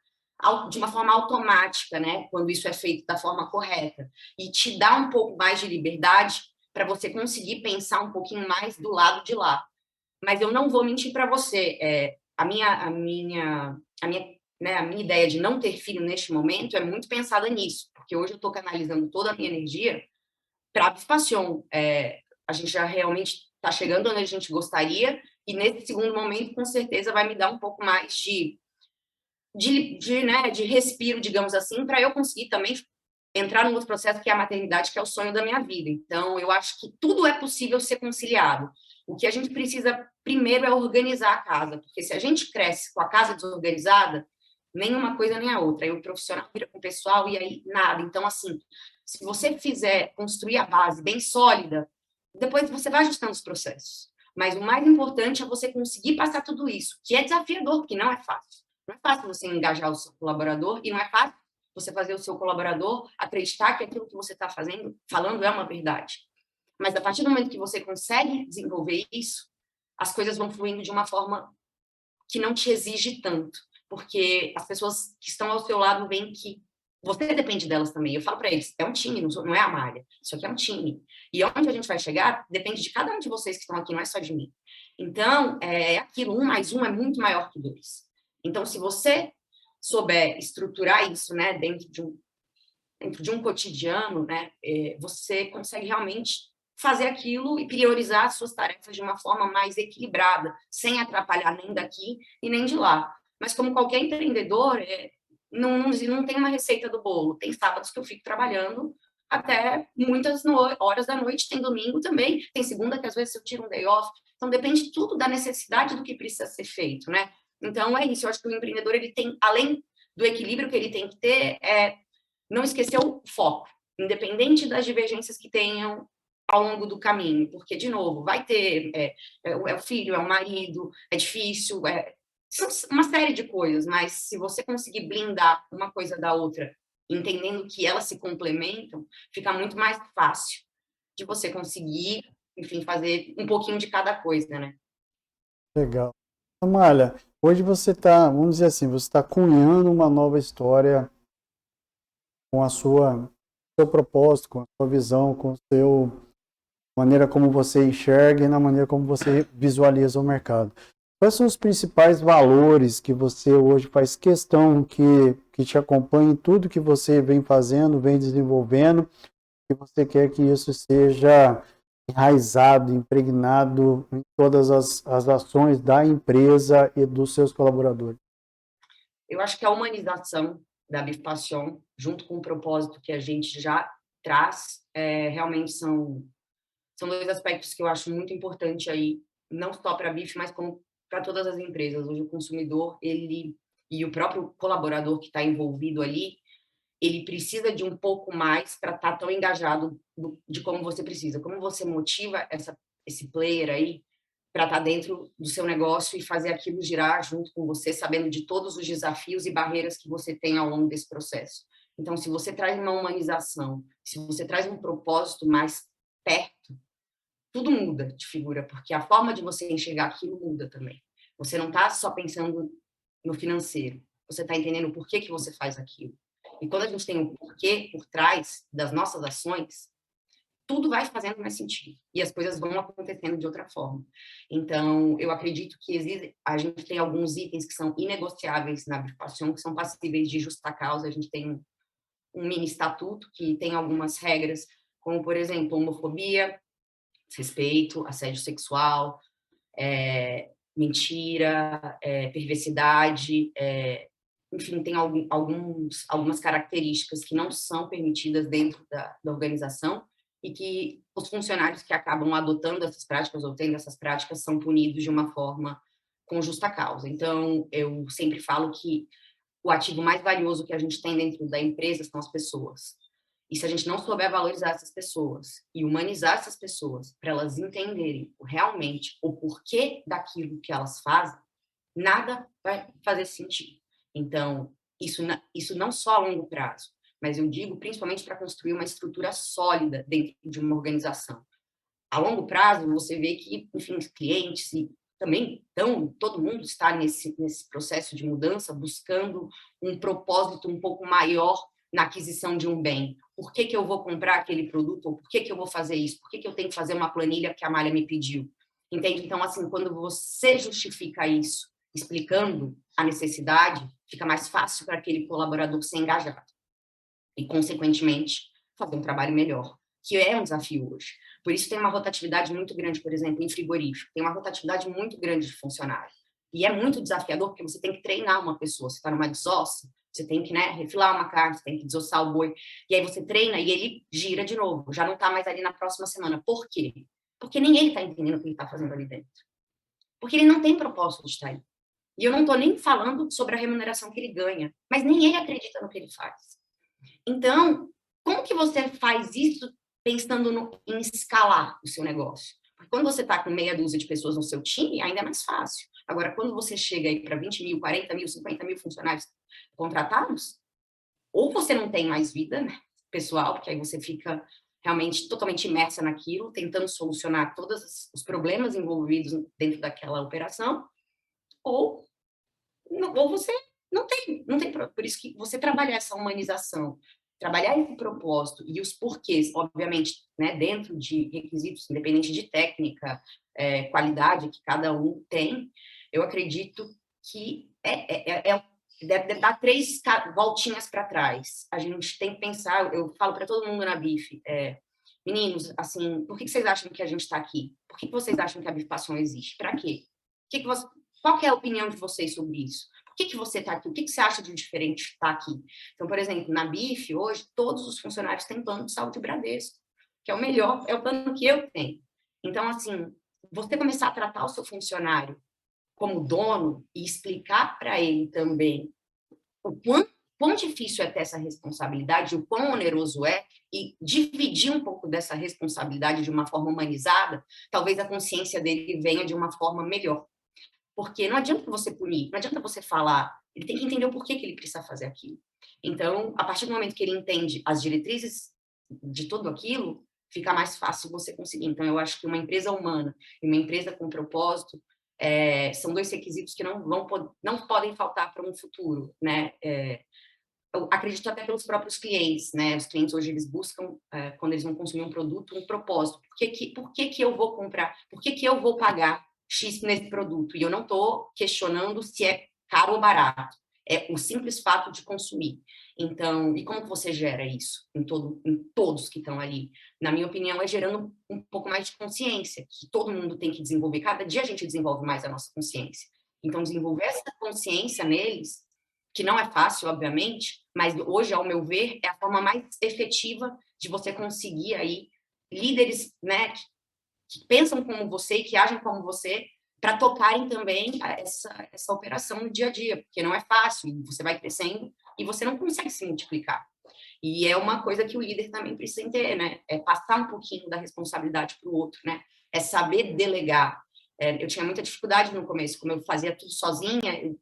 de uma forma automática, né? Quando isso é feito da forma correta. E te dá um pouco mais de liberdade para você conseguir pensar um pouquinho mais do lado de lá. Mas eu não vou mentir para você, a minha ideia de não ter filho neste momento é muito pensada nisso, porque hoje eu estou canalizando toda a minha energia para a Passion. A gente já realmente está chegando onde a gente gostaria, e nesse segundo momento, com certeza, vai me dar um pouco mais de respiro, digamos assim, para eu conseguir também entrar num outro processo que é a maternidade, que é o sonho da minha vida. Então, eu acho que tudo é possível ser conciliado. O que a gente precisa primeiro é organizar a casa, porque se a gente cresce com a casa desorganizada, nenhuma coisa nem a outra. Aí o profissional vira com o pessoal e aí nada. Então, assim, se você fizer construir a base bem sólida, depois você vai ajustando os processos. Mas o mais importante é você conseguir passar tudo isso, que é desafiador, porque não é fácil. Não é fácil você engajar o seu colaborador e não é fácil você fazer o seu colaborador acreditar que aquilo que você está falando é uma verdade. Mas a partir do momento que você consegue desenvolver isso, as coisas vão fluindo de uma forma que não te exige tanto, porque as pessoas que estão ao seu lado veem que você depende delas também. Eu falo para eles, é um time, não é a malha. Isso aqui é um time. E onde a gente vai chegar depende de cada um de vocês que estão aqui, não é só de mim. Então, é aquilo, 1 mais 1 é muito maior que 2. Então, se você souber estruturar isso, né, dentro de um cotidiano, né, você consegue realmente fazer aquilo e priorizar as suas tarefas de uma forma mais equilibrada, sem atrapalhar nem daqui e nem de lá. Mas como qualquer empreendedor, não tem uma receita do bolo. Tem sábados que eu fico trabalhando até muitas horas da noite, tem domingo também, tem segunda que às vezes eu tiro um day off. Então depende tudo da necessidade do que precisa ser feito, né? Então é isso, eu acho que o empreendedor, ele tem, além do equilíbrio que ele tem que ter, não esquecer o foco, independente das divergências que tenham ao longo do caminho, porque, de novo, vai ter, é o filho, é o marido, é difícil, são uma série de coisas, mas se você conseguir blindar uma coisa da outra, entendendo que elas se complementam, fica muito mais fácil de você conseguir, enfim, fazer um pouquinho de cada coisa, né? Legal. Amália, hoje você está, vamos dizer assim, você está cunhando uma nova história com a sua seu propósito, com a sua visão, com a seu maneira como você enxerga e na maneira como você visualiza o mercado. Quais são os principais valores que você hoje faz questão que te acompanhe em tudo que você vem fazendo, vem desenvolvendo, e você quer que isso seja enraizado, impregnado em todas as ações da empresa e dos seus colaboradores? Eu acho que a humanização da Bifpassion, junto com o propósito que a gente já traz, realmente são 2 aspectos que eu acho muito importante aí, não só para a BIF, mas como para todas as empresas. Hoje o consumidor, ele e o próprio colaborador que está envolvido ali, ele precisa de um pouco mais para estar tão engajado de como você precisa. Como você motiva esse player aí para estar dentro do seu negócio e fazer aquilo girar junto com você, sabendo de todos os desafios e barreiras que você tem ao longo desse processo. Então, se você traz uma humanização, se você traz um propósito mais perto, tudo muda de figura, porque a forma de você enxergar aquilo muda também. Você não está só pensando no financeiro, você está entendendo o porquê que você faz aquilo. E quando a gente tem o porquê por trás das nossas ações, tudo vai fazendo mais sentido e as coisas vão acontecendo de outra forma. Então, eu acredito que a gente tem alguns itens que são inegociáveis na Bifpassion, que são passíveis de justa causa. A gente tem um mini estatuto que tem algumas regras, como, por exemplo, homofobia, desrespeito, assédio sexual, mentira, perversidade, enfim, tem algumas características que não são permitidas dentro da organização e que os funcionários que acabam adotando essas práticas ou tendo essas práticas são punidos de uma forma com justa causa. Então, eu sempre falo que o ativo mais valioso que a gente tem dentro da empresa são as pessoas. E se a gente não souber valorizar essas pessoas e humanizar essas pessoas para elas entenderem realmente o porquê daquilo que elas fazem, nada vai fazer sentido. Então, isso não só a longo prazo, mas eu digo principalmente para construir uma estrutura sólida dentro de uma organização. A longo prazo, você vê que, enfim, os clientes e também, então, todo mundo está nesse processo de mudança, buscando um propósito um pouco maior na aquisição de um bem. Por que eu vou comprar aquele produto? Ou por que eu vou fazer isso? Por que eu tenho que fazer uma planilha que a Malha me pediu? Entende? Então, assim, quando você justifica isso, explicando a necessidade, fica mais fácil para aquele colaborador ser engajado e, consequentemente, fazer um trabalho melhor, que é um desafio hoje. Por isso tem uma rotatividade muito grande, por exemplo, em frigorífico. Tem uma rotatividade muito grande de funcionário. E é muito desafiador, porque você tem que treinar uma pessoa. Você está numa desossa, você tem que, né, refilar uma carne, você tem que desossar o boi. E aí você treina e ele gira de novo. Já não está mais ali na próxima semana. Por quê? Porque nem ele está entendendo o que ele está fazendo ali dentro. Porque ele não tem propósito de estar aí. E eu não estou nem falando sobre a remuneração que ele ganha, mas nem ele acredita no que ele faz. Então, como que você faz isso pensando em escalar o seu negócio? Porque quando você está com meia dúzia de pessoas no seu time, ainda é mais fácil. Agora, quando você chega aí para 20 mil, 40 mil, 50 mil funcionários contratados, ou você não tem mais vida, né, pessoal, porque aí você fica realmente totalmente imersa naquilo, tentando solucionar todos os problemas envolvidos dentro daquela operação, ou, ou você não tem, por isso que você trabalhar essa humanização, trabalhar esse propósito e os porquês, obviamente, né, dentro de requisitos, independente de técnica, qualidade que cada um tem, eu acredito que deve dar 3 voltinhas para trás. A gente tem que pensar, eu falo para todo mundo na BIF, meninos, assim, por que vocês acham que a gente está aqui? Por que vocês acham que a bifação existe? Para quê? Qual que é a opinião de vocês sobre isso? Por que você está aqui? O que você acha de diferente estar aqui? Então, por exemplo, na BIF, hoje, todos os funcionários têm plano de saúde Bradesco, que é o melhor, é o plano que eu tenho. Então, assim, você começar a tratar o seu funcionário como dono e explicar para ele também o quão difícil é ter essa responsabilidade, o quão oneroso é, e dividir um pouco dessa responsabilidade de uma forma humanizada, talvez a consciência dele venha de uma forma melhor. Porque não adianta você punir, não adianta você falar, ele tem que entender o porquê que ele precisa fazer aquilo. Então, a partir do momento que ele entende as diretrizes de tudo aquilo, fica mais fácil você conseguir. Então, eu acho que uma empresa humana e uma empresa com propósito são 2 requisitos que não podem faltar para um futuro, né? Eu acredito até pelos próprios clientes, né? Os clientes hoje eles buscam, quando eles vão consumir um produto, um propósito. Por que eu vou comprar? Por que eu vou pagar X nesse produto? E eu não estou questionando se é caro ou barato. É o simples fato de consumir. Então, e como você gera isso em todos que estão ali? Na minha opinião, é gerando um pouco mais de consciência, que todo mundo tem que desenvolver. Cada dia a gente desenvolve mais a nossa consciência. Então, desenvolver essa consciência neles, que não é fácil, obviamente, mas hoje, ao meu ver, é a forma mais efetiva de você conseguir aí líderes, né, que pensam como você e que agem como você, para tocarem também essa operação no dia a dia, porque não é fácil, você vai crescendo e você não consegue se multiplicar. E é uma coisa que o líder também precisa entender, né? É passar um pouquinho da responsabilidade para o outro, né? É saber delegar. Eu tinha muita dificuldade no começo, como eu fazia tudo sozinha,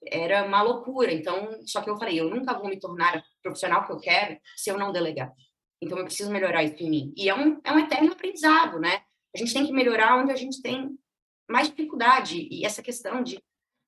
era uma loucura. Então, só que eu falei, eu nunca vou me tornar a profissional que eu quero se eu não delegar. Então, eu preciso melhorar isso em mim. E é um eterno aprendizado, né? A gente tem que melhorar onde a gente tem mais dificuldade. E essa questão de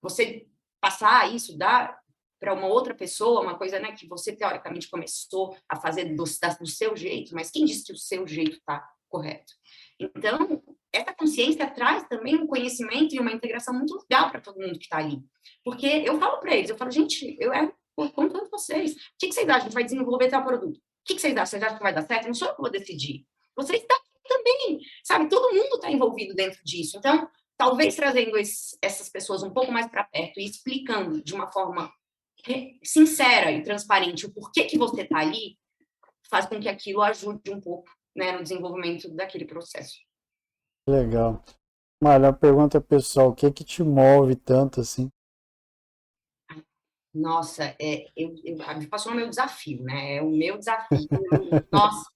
você passar isso, dar para uma outra pessoa, uma coisa, né, que você teoricamente começou a fazer do seu jeito, mas quem disse que o seu jeito está correto? Então, essa consciência traz também um conhecimento e uma integração muito legal para todo mundo que está ali. Porque eu falo para eles, eu falo, gente, eu erro com todos vocês. O que vocês acham? A gente vai desenvolver tal produto. O que vocês acham? Vocês acham que vai dar certo? Não sou eu que vou decidir. Vocês estão também, sabe? Todo mundo está envolvido dentro disso. Então, talvez trazendo essas pessoas um pouco mais para perto e explicando de uma forma sincera e transparente o porquê que você está ali, faz com que aquilo ajude um pouco, né, no desenvolvimento daquele processo. Legal. Mário, uma pergunta pessoal, o que que te move tanto assim? Nossa, a passou no meu desafio, né? É o meu desafio. Nossa,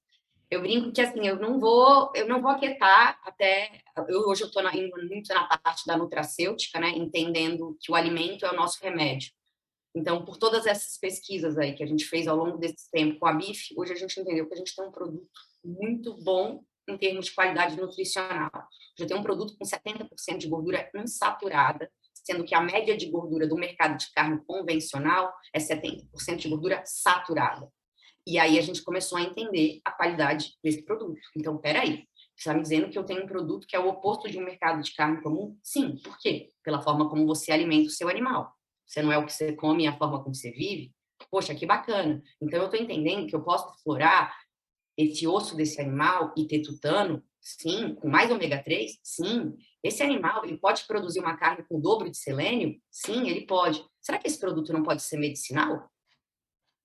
eu brinco que assim, eu não vou aquietar até. Hoje eu estou indo muito na parte da nutracêutica, né? Entendendo que o alimento é o nosso remédio. Então, por todas essas pesquisas aí que a gente fez ao longo desse tempo com a BIF, hoje a gente entendeu que a gente tem um produto muito bom em termos de qualidade nutricional. Já tem um produto com 70% de gordura insaturada, sendo que a média de gordura do mercado de carne convencional é 70% de gordura saturada. E aí a gente começou a entender a qualidade desse produto. Então, peraí, você está me dizendo que eu tenho um produto que é o oposto de um mercado de carne comum? Sim, por quê? Pela forma como você alimenta o seu animal. Você não é o que você come e a forma como você vive? Poxa, que bacana. Então, eu estou entendendo que eu posso explorar esse osso desse animal e ter tutano, sim, com mais ômega 3, sim. Esse animal, ele pode produzir uma carne com o dobro de selênio? Sim, ele pode. Será que esse produto não pode ser medicinal?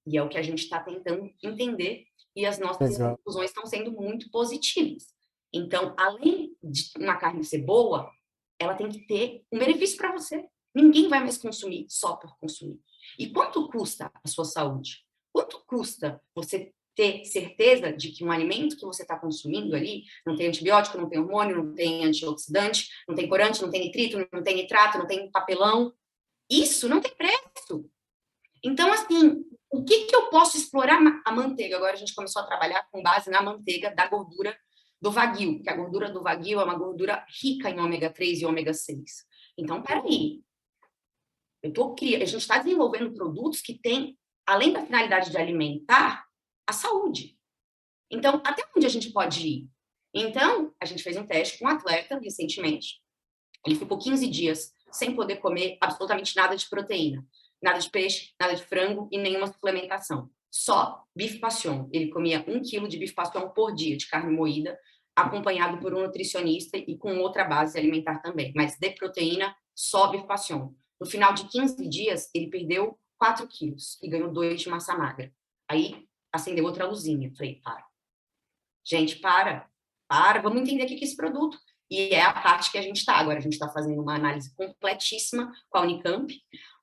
E é o que a gente está tentando entender e as nossas Legal. conclusões estão sendo muito positivas. Então, além de uma carne ser boa, ela tem que ter um benefício para você. Ninguém vai mais consumir só por consumir. E quanto custa a sua saúde? Quanto custa você ter certeza de que um alimento que você está consumindo ali não tem antibiótico, não tem hormônio, não tem antioxidante, não tem corante, não tem nitrito, não tem nitrato, não tem papelão? Isso não tem preço. Então, assim, o que que eu posso explorar a manteiga? Agora a gente começou a trabalhar com base na manteiga da gordura do Wagyu, porque a gordura do Wagyu é uma gordura rica em ômega 3 e ômega 6. Então, peraí, a gente está desenvolvendo produtos que têm, além da finalidade de alimentar, a saúde. Então, até onde a gente pode ir? Então, a gente fez um teste com um atleta recentemente. Ele ficou 15 dias sem poder comer absolutamente nada de proteína. Nada de peixe, nada de frango e nenhuma suplementação. Só bife passion. Ele comia 1 quilo de bife passion por dia, de carne moída, acompanhado por um nutricionista e com outra base alimentar também. Mas de proteína, só bife passion. No final de 15 dias, ele perdeu 4 quilos e ganhou 2 de massa magra. Aí, acendeu outra luzinha. Falei, para. Gente, para, vamos entender o que é esse produto. E é a parte que a gente está agora. A gente está fazendo uma análise completíssima com a Unicamp,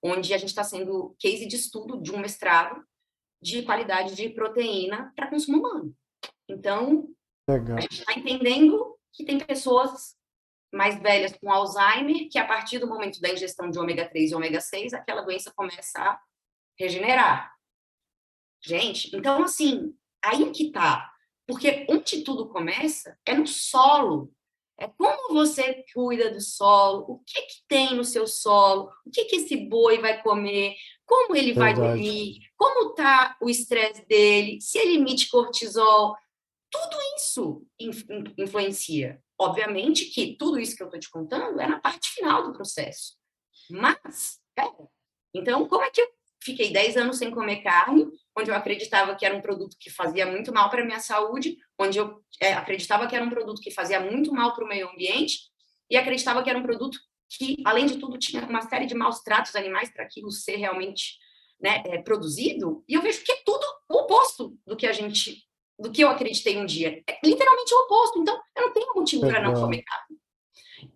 onde a gente está sendo case de estudo de um mestrado de qualidade de proteína para consumo humano. Então, Legal. a gente está entendendo que tem pessoas mais velhas com Alzheimer, que a partir do momento da ingestão de ômega 3 e ômega 6, aquela doença começa a regenerar. Gente, então, assim, aí que tá. Porque onde tudo começa é no solo. É como você cuida do solo, o que que tem no seu solo, o que que esse boi vai comer, como ele vai Verdade. dormir, como tá o estresse dele, se ele emite cortisol. Tudo isso influencia. Obviamente que tudo isso que eu estou te contando é na parte final do processo. Mas, então, como é que eu fiquei 10 anos sem comer carne, onde eu acreditava que era um produto que fazia muito mal para a minha saúde, onde eu acreditava que era um produto que fazia muito mal para o meio ambiente, e acreditava que era um produto que, além de tudo, tinha uma série de maus tratos animais para aquilo ser realmente, né, produzido, e eu vejo que é tudo o oposto do que eu acreditei um dia. É literalmente o oposto. Então, eu não tenho motivo para não Legal. comer carne.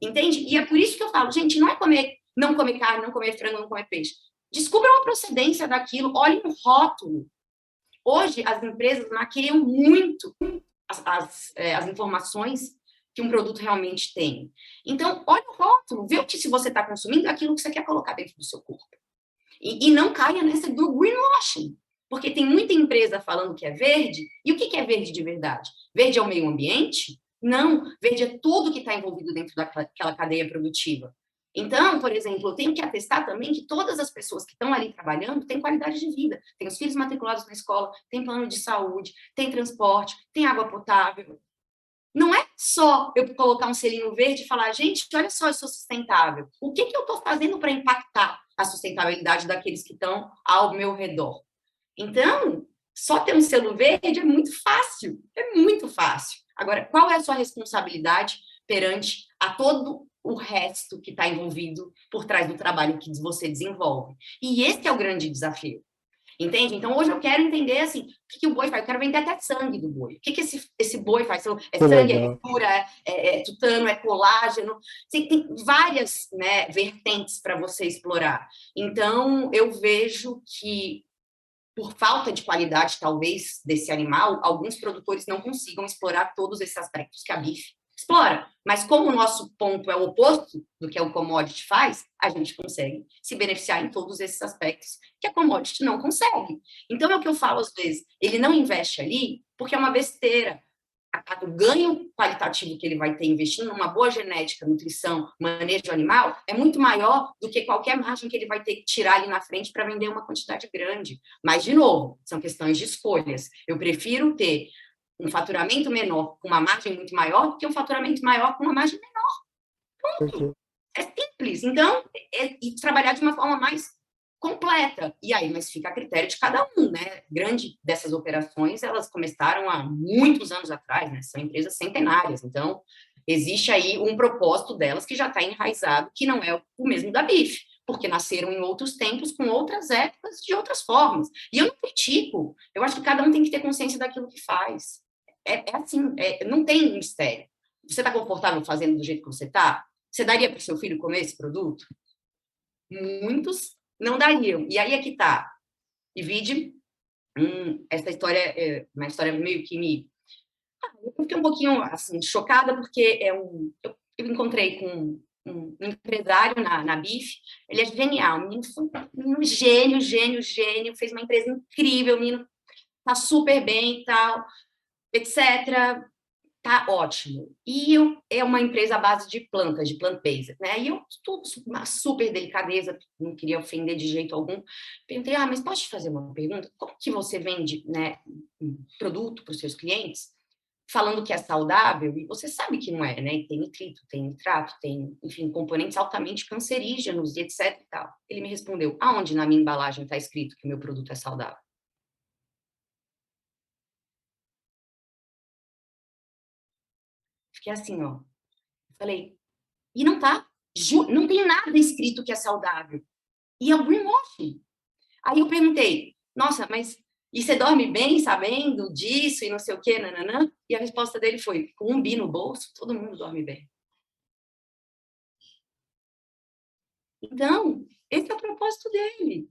Entende? E é por isso que eu falo, gente, não é não comer carne, não comer frango, não comer peixe. Descubram a procedência daquilo, olhem o rótulo. Hoje, as empresas maquiam muito as informações que um produto realmente tem. Então, olha o rótulo, vê se você está consumindo aquilo que você quer colocar dentro do seu corpo. E não caia nessa do greenwashing, porque tem muita empresa falando que é verde, e o que é verde de verdade? Verde é o meio ambiente? Não, verde é tudo que está envolvido dentro daquela cadeia produtiva. Então, por exemplo, eu tenho que atestar também que todas as pessoas que estão ali trabalhando têm qualidade de vida, têm os filhos matriculados na escola, têm plano de saúde, têm transporte, têm água potável. Não é só eu colocar um selinho verde e falar, gente, olha só, eu sou sustentável. O que eu estou fazendo para impactar a sustentabilidade daqueles que estão ao meu redor? Então, só ter um selo verde é muito fácil. É muito fácil. Agora, qual é a sua responsabilidade perante a todo o resto que está envolvido por trás do trabalho que você desenvolve? E esse é o grande desafio. Entende? Então, hoje eu quero entender, assim, o que o boi faz. Eu quero vender até sangue do boi. O que esse boi faz? É Que sangue, é legal. gordura, é tutano, é colágeno. Assim, tem várias, né, vertentes para você explorar. Então, eu vejo que, por falta de qualidade, talvez, desse animal, alguns produtores não consigam explorar todos esses aspectos que a bife explora. Mas como o nosso ponto é o oposto do que o commodity faz, a gente consegue se beneficiar em todos esses aspectos que a commodity não consegue. Então, é o que eu falo às vezes, ele não investe ali porque é uma besteira. O ganho qualitativo que ele vai ter investindo numa boa genética, nutrição, manejo animal, é muito maior do que qualquer margem que ele vai ter que tirar ali na frente para vender uma quantidade grande. Mas, de novo, são questões de escolhas. Eu prefiro ter um faturamento menor com uma margem muito maior do que um faturamento maior com uma margem menor. Ponto. Perfeito. É simples. Então, e trabalhar de uma forma mais completa. E aí, mas fica a critério de cada um, né? Grande dessas operações, elas começaram há muitos anos atrás, né? São empresas centenárias. Então, existe aí um propósito delas que já está enraizado, que não é o mesmo da BIF, porque nasceram em outros tempos, com outras épocas, de outras formas. E eu não critico. Eu acho que cada um tem que ter consciência daquilo que faz. É assim, não tem mistério. Você está confortável fazendo do jeito que você está? Você daria para o seu filho comer esse produto? Muitos não dariam. E aí é que está. E vide, essa história é uma história meio que me... Eu fiquei um pouquinho assim, chocada, porque eu encontrei com um empresário na BIF, ele é genial, o menino foi um gênio, gênio, gênio, fez uma empresa incrível, o menino tá super bem e tal, etc. Tá ótimo. É uma empresa à base de plantas, de plant-based, né? E eu, tudo, uma super delicadeza, não queria ofender de jeito algum. Perguntei, mas posso te fazer uma pergunta? Como que você vende, né, um produto para os seus clientes, falando que é saudável, e você sabe que não é, né? Tem nitrito, tem nitrato, tem, enfim, componentes altamente cancerígenos e etc e tal. Ele me respondeu, aonde na minha embalagem está escrito que o meu produto é saudável? Fiquei assim, ó. Falei, e não tá. Não tem nada escrito que é saudável. E é o greenwashing. Aí eu perguntei, nossa, mas e você dorme bem sabendo disso e não sei o quê, nananã? E a resposta dele foi, com um bi no bolso, todo mundo dorme bem. Então, esse é o propósito dele.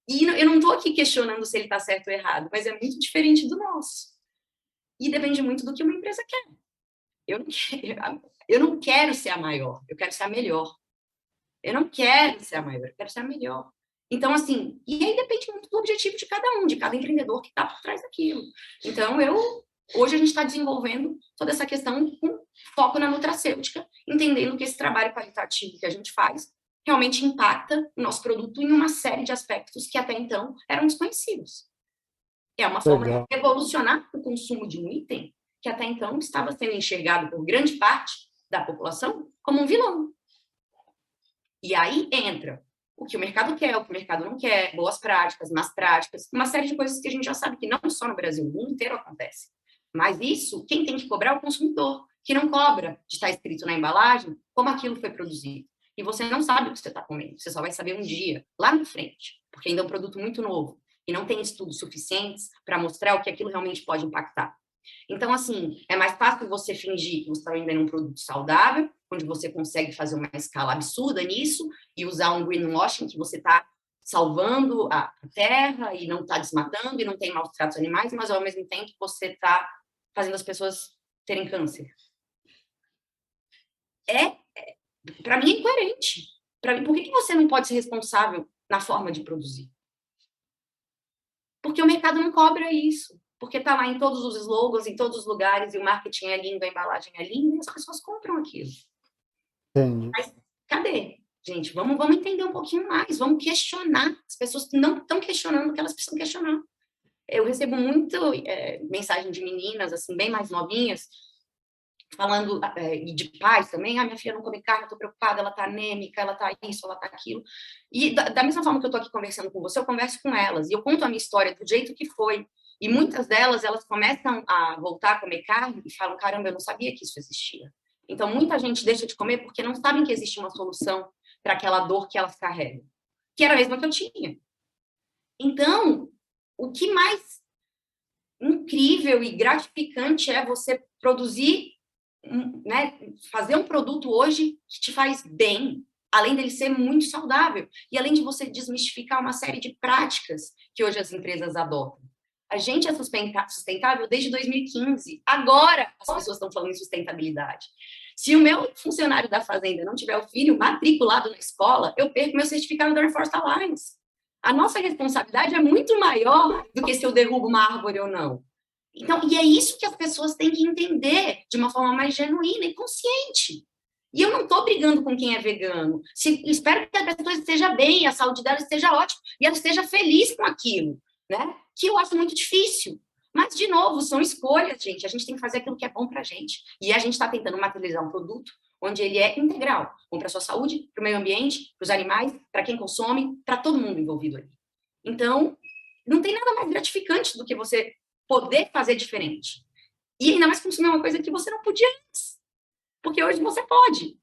E eu não estou aqui questionando se ele está certo ou errado, mas é muito diferente do nosso. E depende muito do que uma empresa quer. Eu não quero ser a maior, eu quero ser a melhor. Eu não quero ser a maior, eu quero ser a melhor. Então, assim, e aí depende muito do objetivo de cada um, de cada empreendedor que está por trás daquilo. Então, hoje a gente está desenvolvendo toda essa questão com foco na nutracêutica, entendendo que esse trabalho qualitativo que a gente faz realmente impacta o nosso produto em uma série de aspectos que até então eram desconhecidos. É uma forma de Legal. revolucionar o consumo de um item que até então estava sendo enxergado por grande parte da população como um vilão. E aí entra o que o mercado quer, o que o mercado não quer, boas práticas, más práticas, uma série de coisas que a gente já sabe que não só no Brasil, no mundo inteiro acontece. Mas isso, quem tem que cobrar é o consumidor, que não cobra de estar escrito na embalagem como aquilo foi produzido. E você não sabe o que você está comendo, você só vai saber um dia, lá na frente, porque ainda é um produto muito novo e não tem estudos suficientes para mostrar o que aquilo realmente pode impactar. Então, assim, é mais fácil você fingir que você está vendendo um produto saudável, onde você consegue fazer uma escala absurda nisso e usar um greenwashing que você está salvando a terra e não está desmatando e não tem maus tratos animais, mas ao mesmo tempo você está fazendo as pessoas terem câncer. Para mim, é incoerente. Para mim, por que você não pode ser responsável na forma de produzir? Porque o mercado não cobra isso. Porque está lá em todos os slogans, em todos os lugares, e o marketing é lindo, a embalagem é linda, e as pessoas compram aquilo. Entendi. Mas cadê? Gente, vamos entender um pouquinho mais, vamos questionar. As pessoas não estão questionando o que elas precisam questionar. Eu recebo muito mensagem de meninas, assim, bem mais novinhas, falando, e de pais também, minha filha não come carne, estou preocupada, ela está anêmica, ela está isso, ela está aquilo. E da mesma forma que eu estou aqui conversando com você, eu converso com elas, e eu conto a minha história do jeito que foi. E muitas delas, elas começam a voltar a comer carne e falam, caramba, eu não sabia que isso existia. Então, muita gente deixa de comer porque não sabem que existe uma solução para aquela dor que elas carregam, que era a mesma que eu tinha. Então, o que mais incrível e gratificante é você produzir, né, fazer um produto hoje que te faz bem, além dele ser muito saudável, e além de você desmistificar uma série de práticas que hoje as empresas adotam. A gente é sustentável desde 2015. Agora as pessoas estão falando em sustentabilidade. Se o meu funcionário da fazenda não tiver o filho matriculado na escola, eu perco meu certificado da Air Force Alliance. A nossa responsabilidade é muito maior do que se eu derrubo uma árvore ou não. Então, e é isso que as pessoas têm que entender de uma forma mais genuína e consciente. E eu não estou brigando com quem é vegano. Espero que a pessoa esteja bem, a saúde dela esteja ótima e ela esteja feliz com aquilo, né? Que eu acho muito difícil. Mas, de novo, são escolhas, gente. A gente tem que fazer aquilo que é bom para a gente. E a gente está tentando materializar um produto onde ele é integral. Bom para a sua saúde, para o meio ambiente, para os animais, para quem consome, para todo mundo envolvido ali. Então, não tem nada mais gratificante do que você poder fazer diferente. E ainda mais consumir uma coisa que você não podia antes. Porque hoje você pode.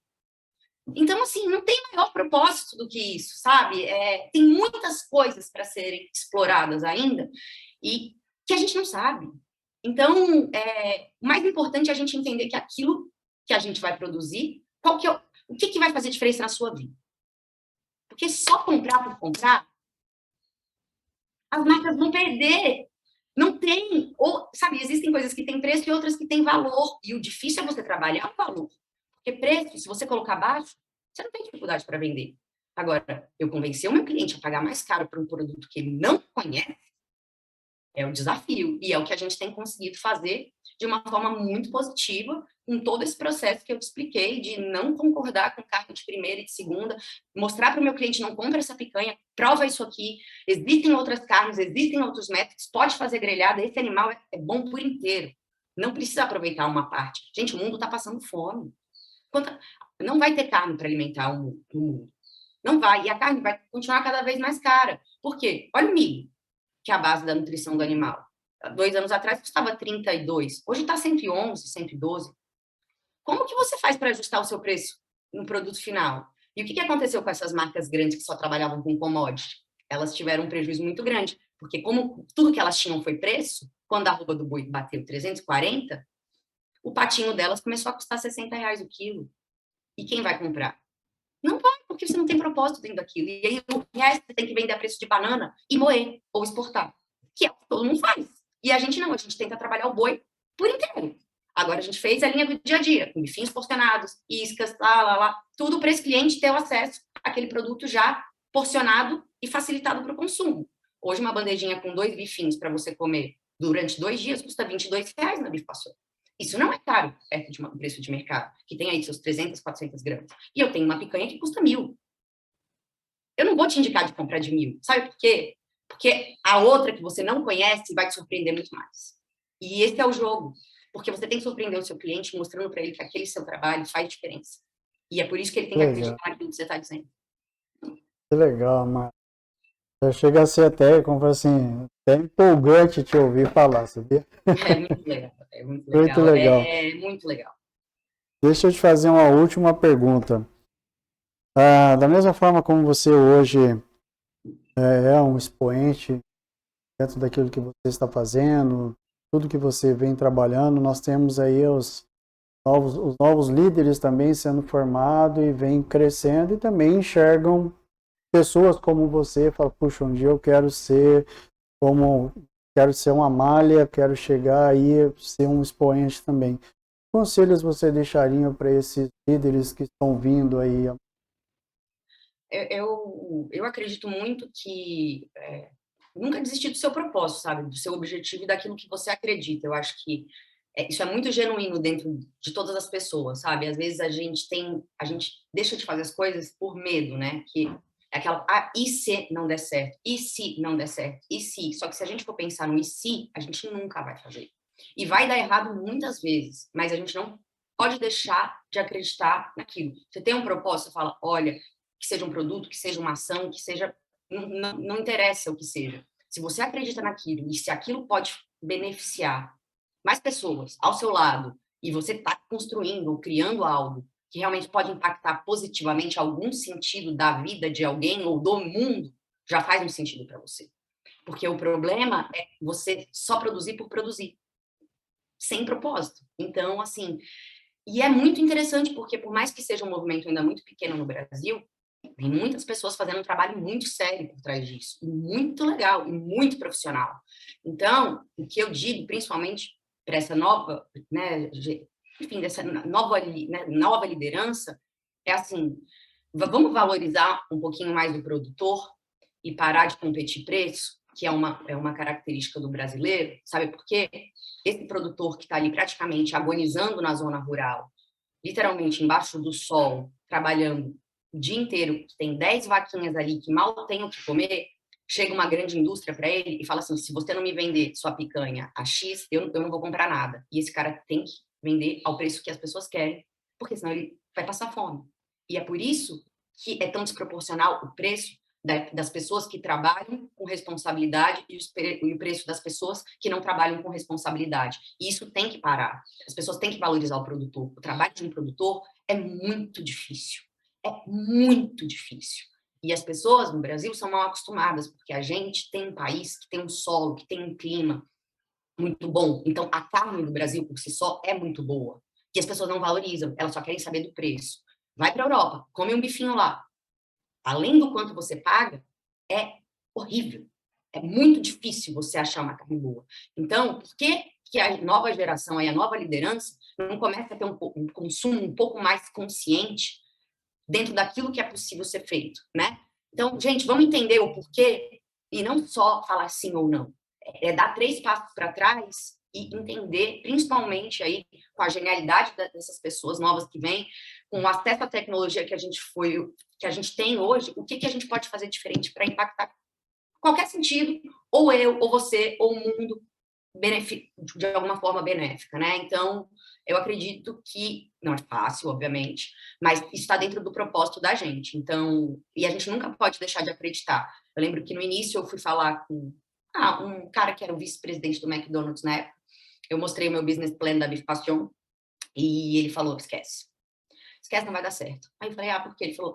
Então, assim, não tem maior propósito do que isso, sabe? Tem muitas coisas para serem exploradas ainda e que a gente não sabe. Então, o mais importante é a gente entender que aquilo que a gente vai produzir, o que vai fazer diferença na sua vida. Porque só comprar por comprar, as marcas vão perder. Não tem, ou, sabe, existem coisas que têm preço e outras que têm valor. E o difícil é você trabalhar o valor. Porque preço, se você colocar baixo, você não tem dificuldade para vender. Agora, eu convencer o meu cliente a pagar mais caro por um produto que ele não conhece é um desafio. E é o que a gente tem conseguido fazer de uma forma muito positiva, com todo esse processo que eu te expliquei, de não concordar com carne de primeira e de segunda, mostrar para o meu cliente, não compra essa picanha, prova isso aqui, existem outras carnes, existem outros métodos, pode fazer grelhada, esse animal é bom por inteiro. Não precisa aproveitar uma parte. Gente, o mundo está passando fome. Não vai ter carne para alimentar o mundo. Não vai. E a carne vai continuar cada vez mais cara. Por quê? Olha o milho, que é a base da nutrição do animal. 2 anos atrás custava 32, hoje está 111, 112. Como que você faz para ajustar o seu preço no produto final? E o que aconteceu com essas marcas grandes que só trabalhavam com commodity? Elas tiveram um prejuízo muito grande, porque como tudo que elas tinham foi preço, quando a arroba do boi bateu 340, o patinho delas começou a custar R$ 60 o quilo. E quem vai comprar? Não vai, porque você não tem propósito dentro daquilo. E aí o resto você tem que vender a preço de banana e moer, ou exportar, que é o que todo mundo faz. E a gente não, a gente tenta trabalhar o boi por inteiro. Agora a gente fez a linha do dia a dia, com bifinhos porcionados, iscas, tudo para esse cliente ter o acesso àquele produto já porcionado e facilitado para o consumo. Hoje uma bandejinha com 2 bifinhos para você comer durante 2 dias custa R$ 22 na Bifaçon. Isso não é caro perto de um preço de mercado, que tem aí seus 300, 400 gramas. E eu tenho uma picanha que custa 1.000. Eu não vou te indicar de comprar de 1.000. Sabe por quê? Porque a outra que você não conhece vai te surpreender muito mais. E esse é o jogo. Porque você tem que surpreender o seu cliente mostrando para ele que aquele seu trabalho faz diferença. E é por isso que ele tem que Legal, acreditar naquilo que você está dizendo. que legal, mas chega a ser até, como falo assim, até empolgante te ouvir falar, sabia? É muito legal. É muito Muito legal. legal. É muito legal. Deixa eu te fazer uma última pergunta. Da mesma forma como você hoje é um expoente dentro daquilo que você está fazendo, tudo que você vem trabalhando, nós temos aí os novos líderes também sendo formados e vem crescendo e também enxergam pessoas como você, falam, puxa, um dia eu quero ser uma malha, quero chegar aí ser um expoente também. Que conselhos você deixaria para esses líderes que estão vindo aí? Eu acredito muito que nunca desistir do seu propósito, sabe? Do seu objetivo e daquilo que você acredita. Eu acho que isso é muito genuíno dentro de todas as pessoas, sabe? Às vezes a gente deixa de fazer as coisas por medo, né? Que é aquela, e se não der certo? E se não der certo? E se? Só que se a gente for pensar no e se, a gente nunca vai fazer. E vai dar errado muitas vezes, mas a gente não pode deixar de acreditar naquilo. Você tem um propósito, você fala, olha, que seja um produto, que seja uma ação, que seja... Não interessa o que seja. Se você acredita naquilo e se aquilo pode beneficiar mais pessoas ao seu lado e você está construindo ou criando algo que realmente pode impactar positivamente algum sentido da vida de alguém ou do mundo, já faz um sentido para você. Porque o problema é você só produzir por produzir, sem propósito. Então, assim, e é muito interessante porque por mais que seja um movimento ainda muito pequeno no Brasil, tem muitas pessoas fazendo um trabalho muito sério por trás disso, muito legal e muito profissional. Então, o que eu digo, principalmente para essa nova, né, enfim, dessa nova liderança, é assim, vamos valorizar um pouquinho mais do produtor e parar de competir preço, que é uma característica do brasileiro, sabe por quê? Esse produtor que está ali praticamente agonizando na zona rural, literalmente embaixo do sol, trabalhando o dia inteiro, que tem 10 vaquinhas ali que mal têm o que comer, chega uma grande indústria para ele e fala assim, se você não me vender sua picanha a X, eu não vou comprar nada. E esse cara tem que vender ao preço que as pessoas querem, porque senão ele vai passar fome. E é por isso que é tão desproporcional o preço das pessoas que trabalham com responsabilidade e o preço das pessoas que não trabalham com responsabilidade. E isso tem que parar. As pessoas têm que valorizar o produtor. O trabalho de um produtor é muito difícil. É muito difícil. E as pessoas no Brasil são mal acostumadas, porque a gente tem um país que tem um solo, que tem um clima muito bom. Então, a carne do Brasil, por si só, é muito boa. E as pessoas não valorizam, elas só querem saber do preço. Vai para a Europa, come um bifinho lá. Além do quanto você paga, é horrível. É muito difícil você achar uma carne boa. Então, por que a nova geração, a nova liderança, não começa a ter um consumo um pouco mais consciente dentro daquilo que é possível ser feito, né? Então, gente, vamos entender o porquê e não só falar sim ou não. É dar 3 passos para trás e entender, principalmente aí com a genialidade dessas pessoas novas que vêm, com o acesso à tecnologia que a gente tem hoje, o que a gente pode fazer diferente para impactar qualquer sentido, ou eu, ou você, ou o mundo, de alguma forma benéfica, né? Então, eu acredito que não é fácil, obviamente, mas isso está dentro do propósito da gente. Então, e a gente nunca pode deixar de acreditar. Eu lembro que no início eu fui falar com um cara que era o vice-presidente do McDonald's, né? Eu mostrei o meu business plan da Bif Passion e ele falou: esquece, esquece, não vai dar certo. Aí eu falei: por quê? Ele falou: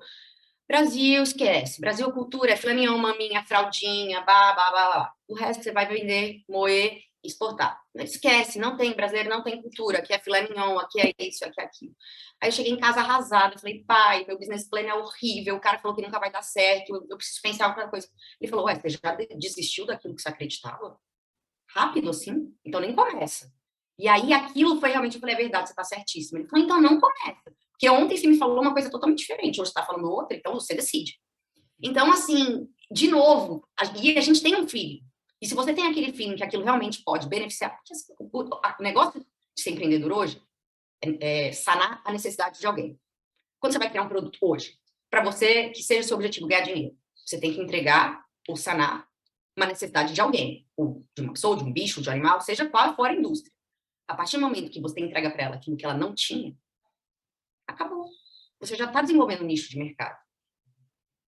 Brasil, esquece. Brasil, cultura, é filé mignon, maminha, fraldinha, blá. O resto você vai vender, moer, exportar. Esquece, não tem brasileiro, não tem cultura. Aqui é filé mignon, aqui é isso, aqui é aquilo. Aí eu cheguei em casa arrasada, falei: pai, meu business plan é horrível, o cara falou que nunca vai dar certo, eu preciso pensar em outra coisa. Ele falou: você já desistiu daquilo que você acreditava? Rápido assim? Então nem começa. E aí aquilo foi realmente, eu falei: é verdade, você está certíssimo. Ele falou: então não começa. Porque ontem você me falou uma coisa totalmente diferente, hoje você está falando outra, então você decide. Então, assim, de novo, e a gente tem um filho. E se você tem aquele feeling que aquilo realmente pode beneficiar, porque assim, o negócio de ser empreendedor hoje é sanar a necessidade de alguém. Quando você vai criar um produto hoje, para você que seja o seu objetivo ganhar dinheiro, você tem que entregar ou sanar uma necessidade de alguém, ou de uma pessoa, de um bicho, de um animal, seja qual for a indústria. A partir do momento que você entrega para ela aquilo que ela não tinha, acabou. Você já está desenvolvendo um nicho de mercado.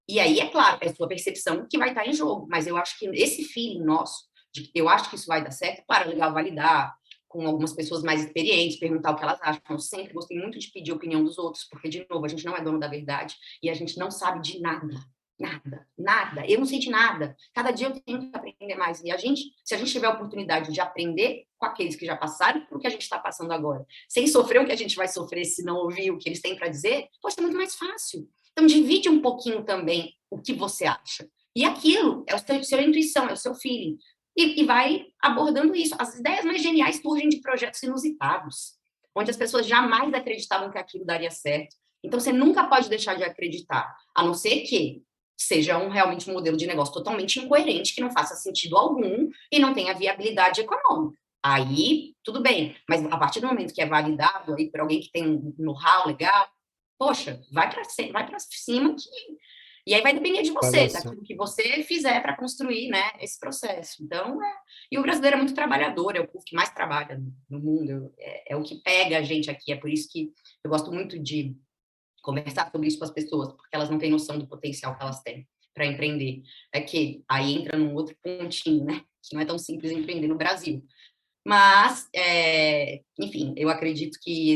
E aí, é claro, é a sua percepção que vai estar em jogo, mas eu acho que esse feeling nosso, de que eu acho que isso vai dar certo, claro, é legal validar com algumas pessoas mais experientes, perguntar o que elas acham. Eu sempre gostei muito de pedir a opinião dos outros, porque, de novo, a gente não é dono da verdade e a gente não sabe de nada. Nada. Eu não sei de nada. Cada dia eu tenho que aprender mais. E se a gente tiver a oportunidade de aprender com aqueles que já passaram por o que a gente está passando agora, sem sofrer o que a gente vai sofrer se não ouvir o que eles têm para dizer, pode ser muito mais fácil. Então, divide um pouquinho também o que você acha. E aquilo é a sua intuição, é o seu feeling. E vai abordando isso. As ideias mais geniais surgem de projetos inusitados, onde as pessoas jamais acreditavam que aquilo daria certo. Então, você nunca pode deixar de acreditar, a não ser que seja realmente um modelo de negócio totalmente incoerente, que não faça sentido algum e não tenha viabilidade econômica. Aí, tudo bem. Mas a partir do momento que é validado aí por alguém que tem um know-how legal, poxa, vai para cima que... E aí vai depender de você, daquilo que você fizer para construir, né, esse processo. Então, e o brasileiro é muito trabalhador, é o povo que mais trabalha no mundo, é o que pega a gente aqui. É por isso que eu gosto muito de conversar sobre isso com as pessoas, porque elas não têm noção do potencial que elas têm para empreender. É que aí entra num outro pontinho, né, que não é tão simples empreender no Brasil. Mas, enfim, eu acredito que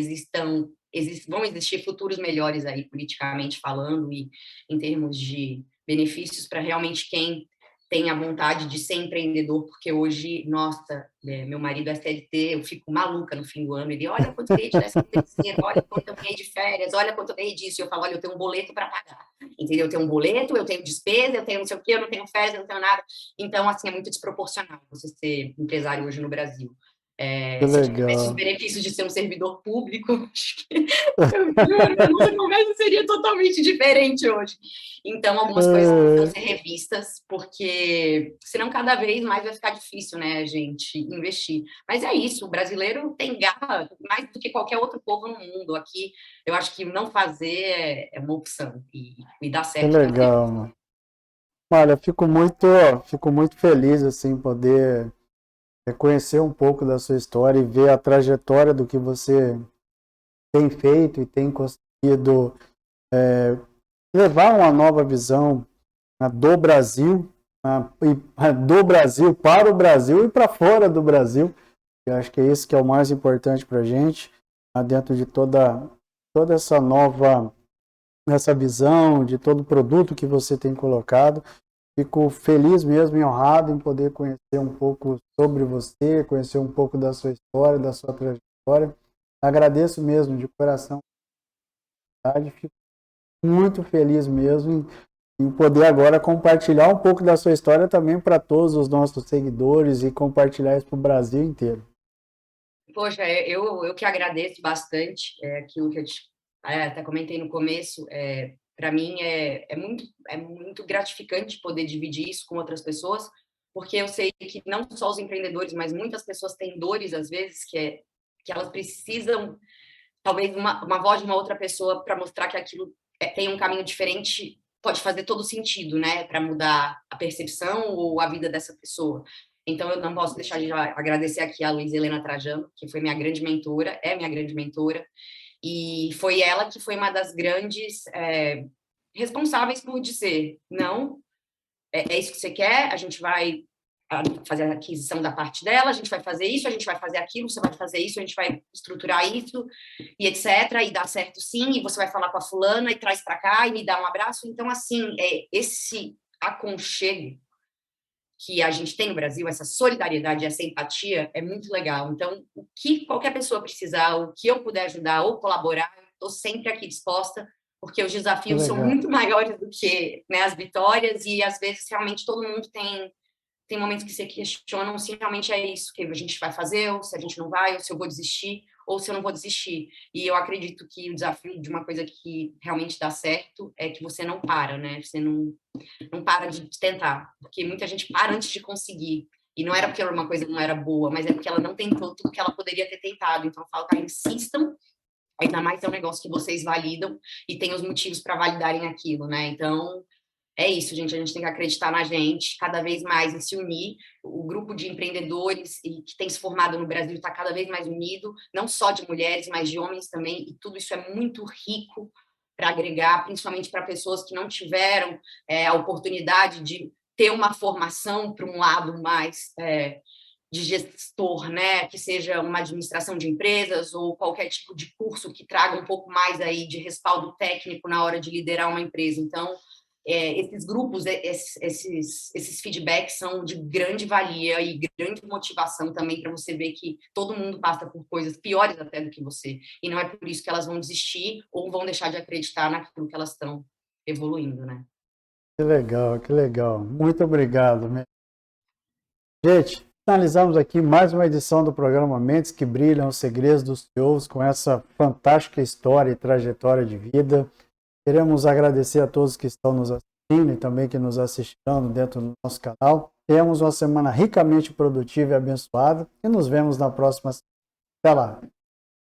vão existir futuros melhores aí, politicamente falando, e em termos de benefícios para realmente quem tem a vontade de ser empreendedor, porque hoje, nossa, meu marido é CLT, eu fico maluca no fim do ano, ele: olha quanto eu ganhei de 13º, olha quanto eu ganhei de férias, olha quanto eu ganhei disso, e eu falo: olha, eu tenho um boleto para pagar, entendeu? Eu tenho um boleto, eu tenho despesa, eu tenho não sei o quê, eu não tenho férias, eu não tenho nada. Então, assim, é muito desproporcional você ser empresário hoje no Brasil. Que Se eu tivesse os legal. benefícios de ser um servidor público, acho que, eu juro, a nossa conversa seria totalmente diferente hoje. Então, algumas coisas precisam ser revistas, porque senão cada vez mais vai ficar difícil, né, a gente investir. Mas é isso, o brasileiro tem garra mais do que qualquer outro povo no mundo. Aqui, eu acho que não fazer é uma opção, e dá Que certo também. legal, mano. Olha, fico muito feliz, assim, poder conhecer um pouco da sua história e ver a trajetória do que você tem feito e tem conseguido levar uma nova visão, né, do Brasil, do Brasil para o Brasil e para fora do Brasil. Eu acho que é isso que é o mais importante para a gente, dentro de toda essa visão, de todo o produto que você tem colocado. Fico feliz mesmo e honrado em poder conhecer um pouco sobre você, conhecer um pouco da sua história, da sua trajetória. Agradeço mesmo de coração. Fico muito feliz mesmo em poder agora compartilhar um pouco da sua história também para todos os nossos seguidores e compartilhar isso para o Brasil inteiro. Poxa, eu que agradeço bastante, aquilo que eu até comentei no começo, para mim é muito gratificante poder dividir isso com outras pessoas, porque eu sei que não só os empreendedores, mas muitas pessoas têm dores, às vezes, que elas precisam, talvez, uma voz de uma outra pessoa para mostrar que aquilo tem um caminho diferente, pode fazer todo sentido, né, para mudar a percepção ou a vida dessa pessoa. Então, eu não posso deixar de agradecer aqui a Luiz Helena Trajano, que foi minha grande mentora, é minha grande mentora, e foi ela que foi uma das grandes responsáveis por dizer, não, é isso que você quer, a gente vai fazer a aquisição da parte dela, a gente vai fazer isso, a gente vai fazer aquilo, você vai fazer isso, a gente vai estruturar isso, e etc, e dá certo sim, e você vai falar com a fulana, e traz para cá, e me dá um abraço. Então, assim, esse aconchego que a gente tem no Brasil, essa solidariedade, essa empatia, é muito legal. Então, o que qualquer pessoa precisar, o que eu puder ajudar ou colaborar, eu estou sempre aqui disposta, porque os Que desafios são legal. muito maiores do que, né, as vitórias, e às vezes realmente todo mundo tem momentos que se questionam se realmente é isso que a gente vai fazer, ou se a gente não vai, ou se eu vou desistir, ou se eu não vou desistir. E eu acredito que o desafio de uma coisa que realmente dá certo é que você não para, né? Você não para de tentar, porque muita gente para antes de conseguir. E não era porque uma coisa não era boa, mas é porque ela não tentou tudo que ela poderia ter tentado. Então, eu falo, cara, insistam, ainda mais é um negócio que vocês validam e tem os motivos para validarem aquilo, né? Então, é isso, gente. A gente tem que acreditar na gente, cada vez mais, e se unir. O grupo de empreendedores que tem se formado no Brasil está cada vez mais unido, não só de mulheres, mas de homens também. E tudo isso é muito rico para agregar, principalmente para pessoas que não tiveram a oportunidade de ter uma formação para um lado mais de gestor, né, que seja uma administração de empresas ou qualquer tipo de curso que traga um pouco mais aí de respaldo técnico na hora de liderar uma empresa. Então, esses grupos, esses feedbacks são de grande valia e grande motivação também para você ver que todo mundo passa por coisas piores até do que você. E não é por isso que elas vão desistir ou vão deixar de acreditar naquilo que elas estão evoluindo, né? Que legal, que legal. Muito obrigado. Gente, finalizamos aqui mais uma edição do programa Mentes que Brilham, os Segredos dos CEOs, com essa fantástica história e trajetória de vida. Queremos agradecer a todos que estão nos assistindo e também que nos assistirão dentro do nosso canal. Tenhamos uma semana ricamente produtiva e abençoada e nos vemos na próxima semana. Até lá!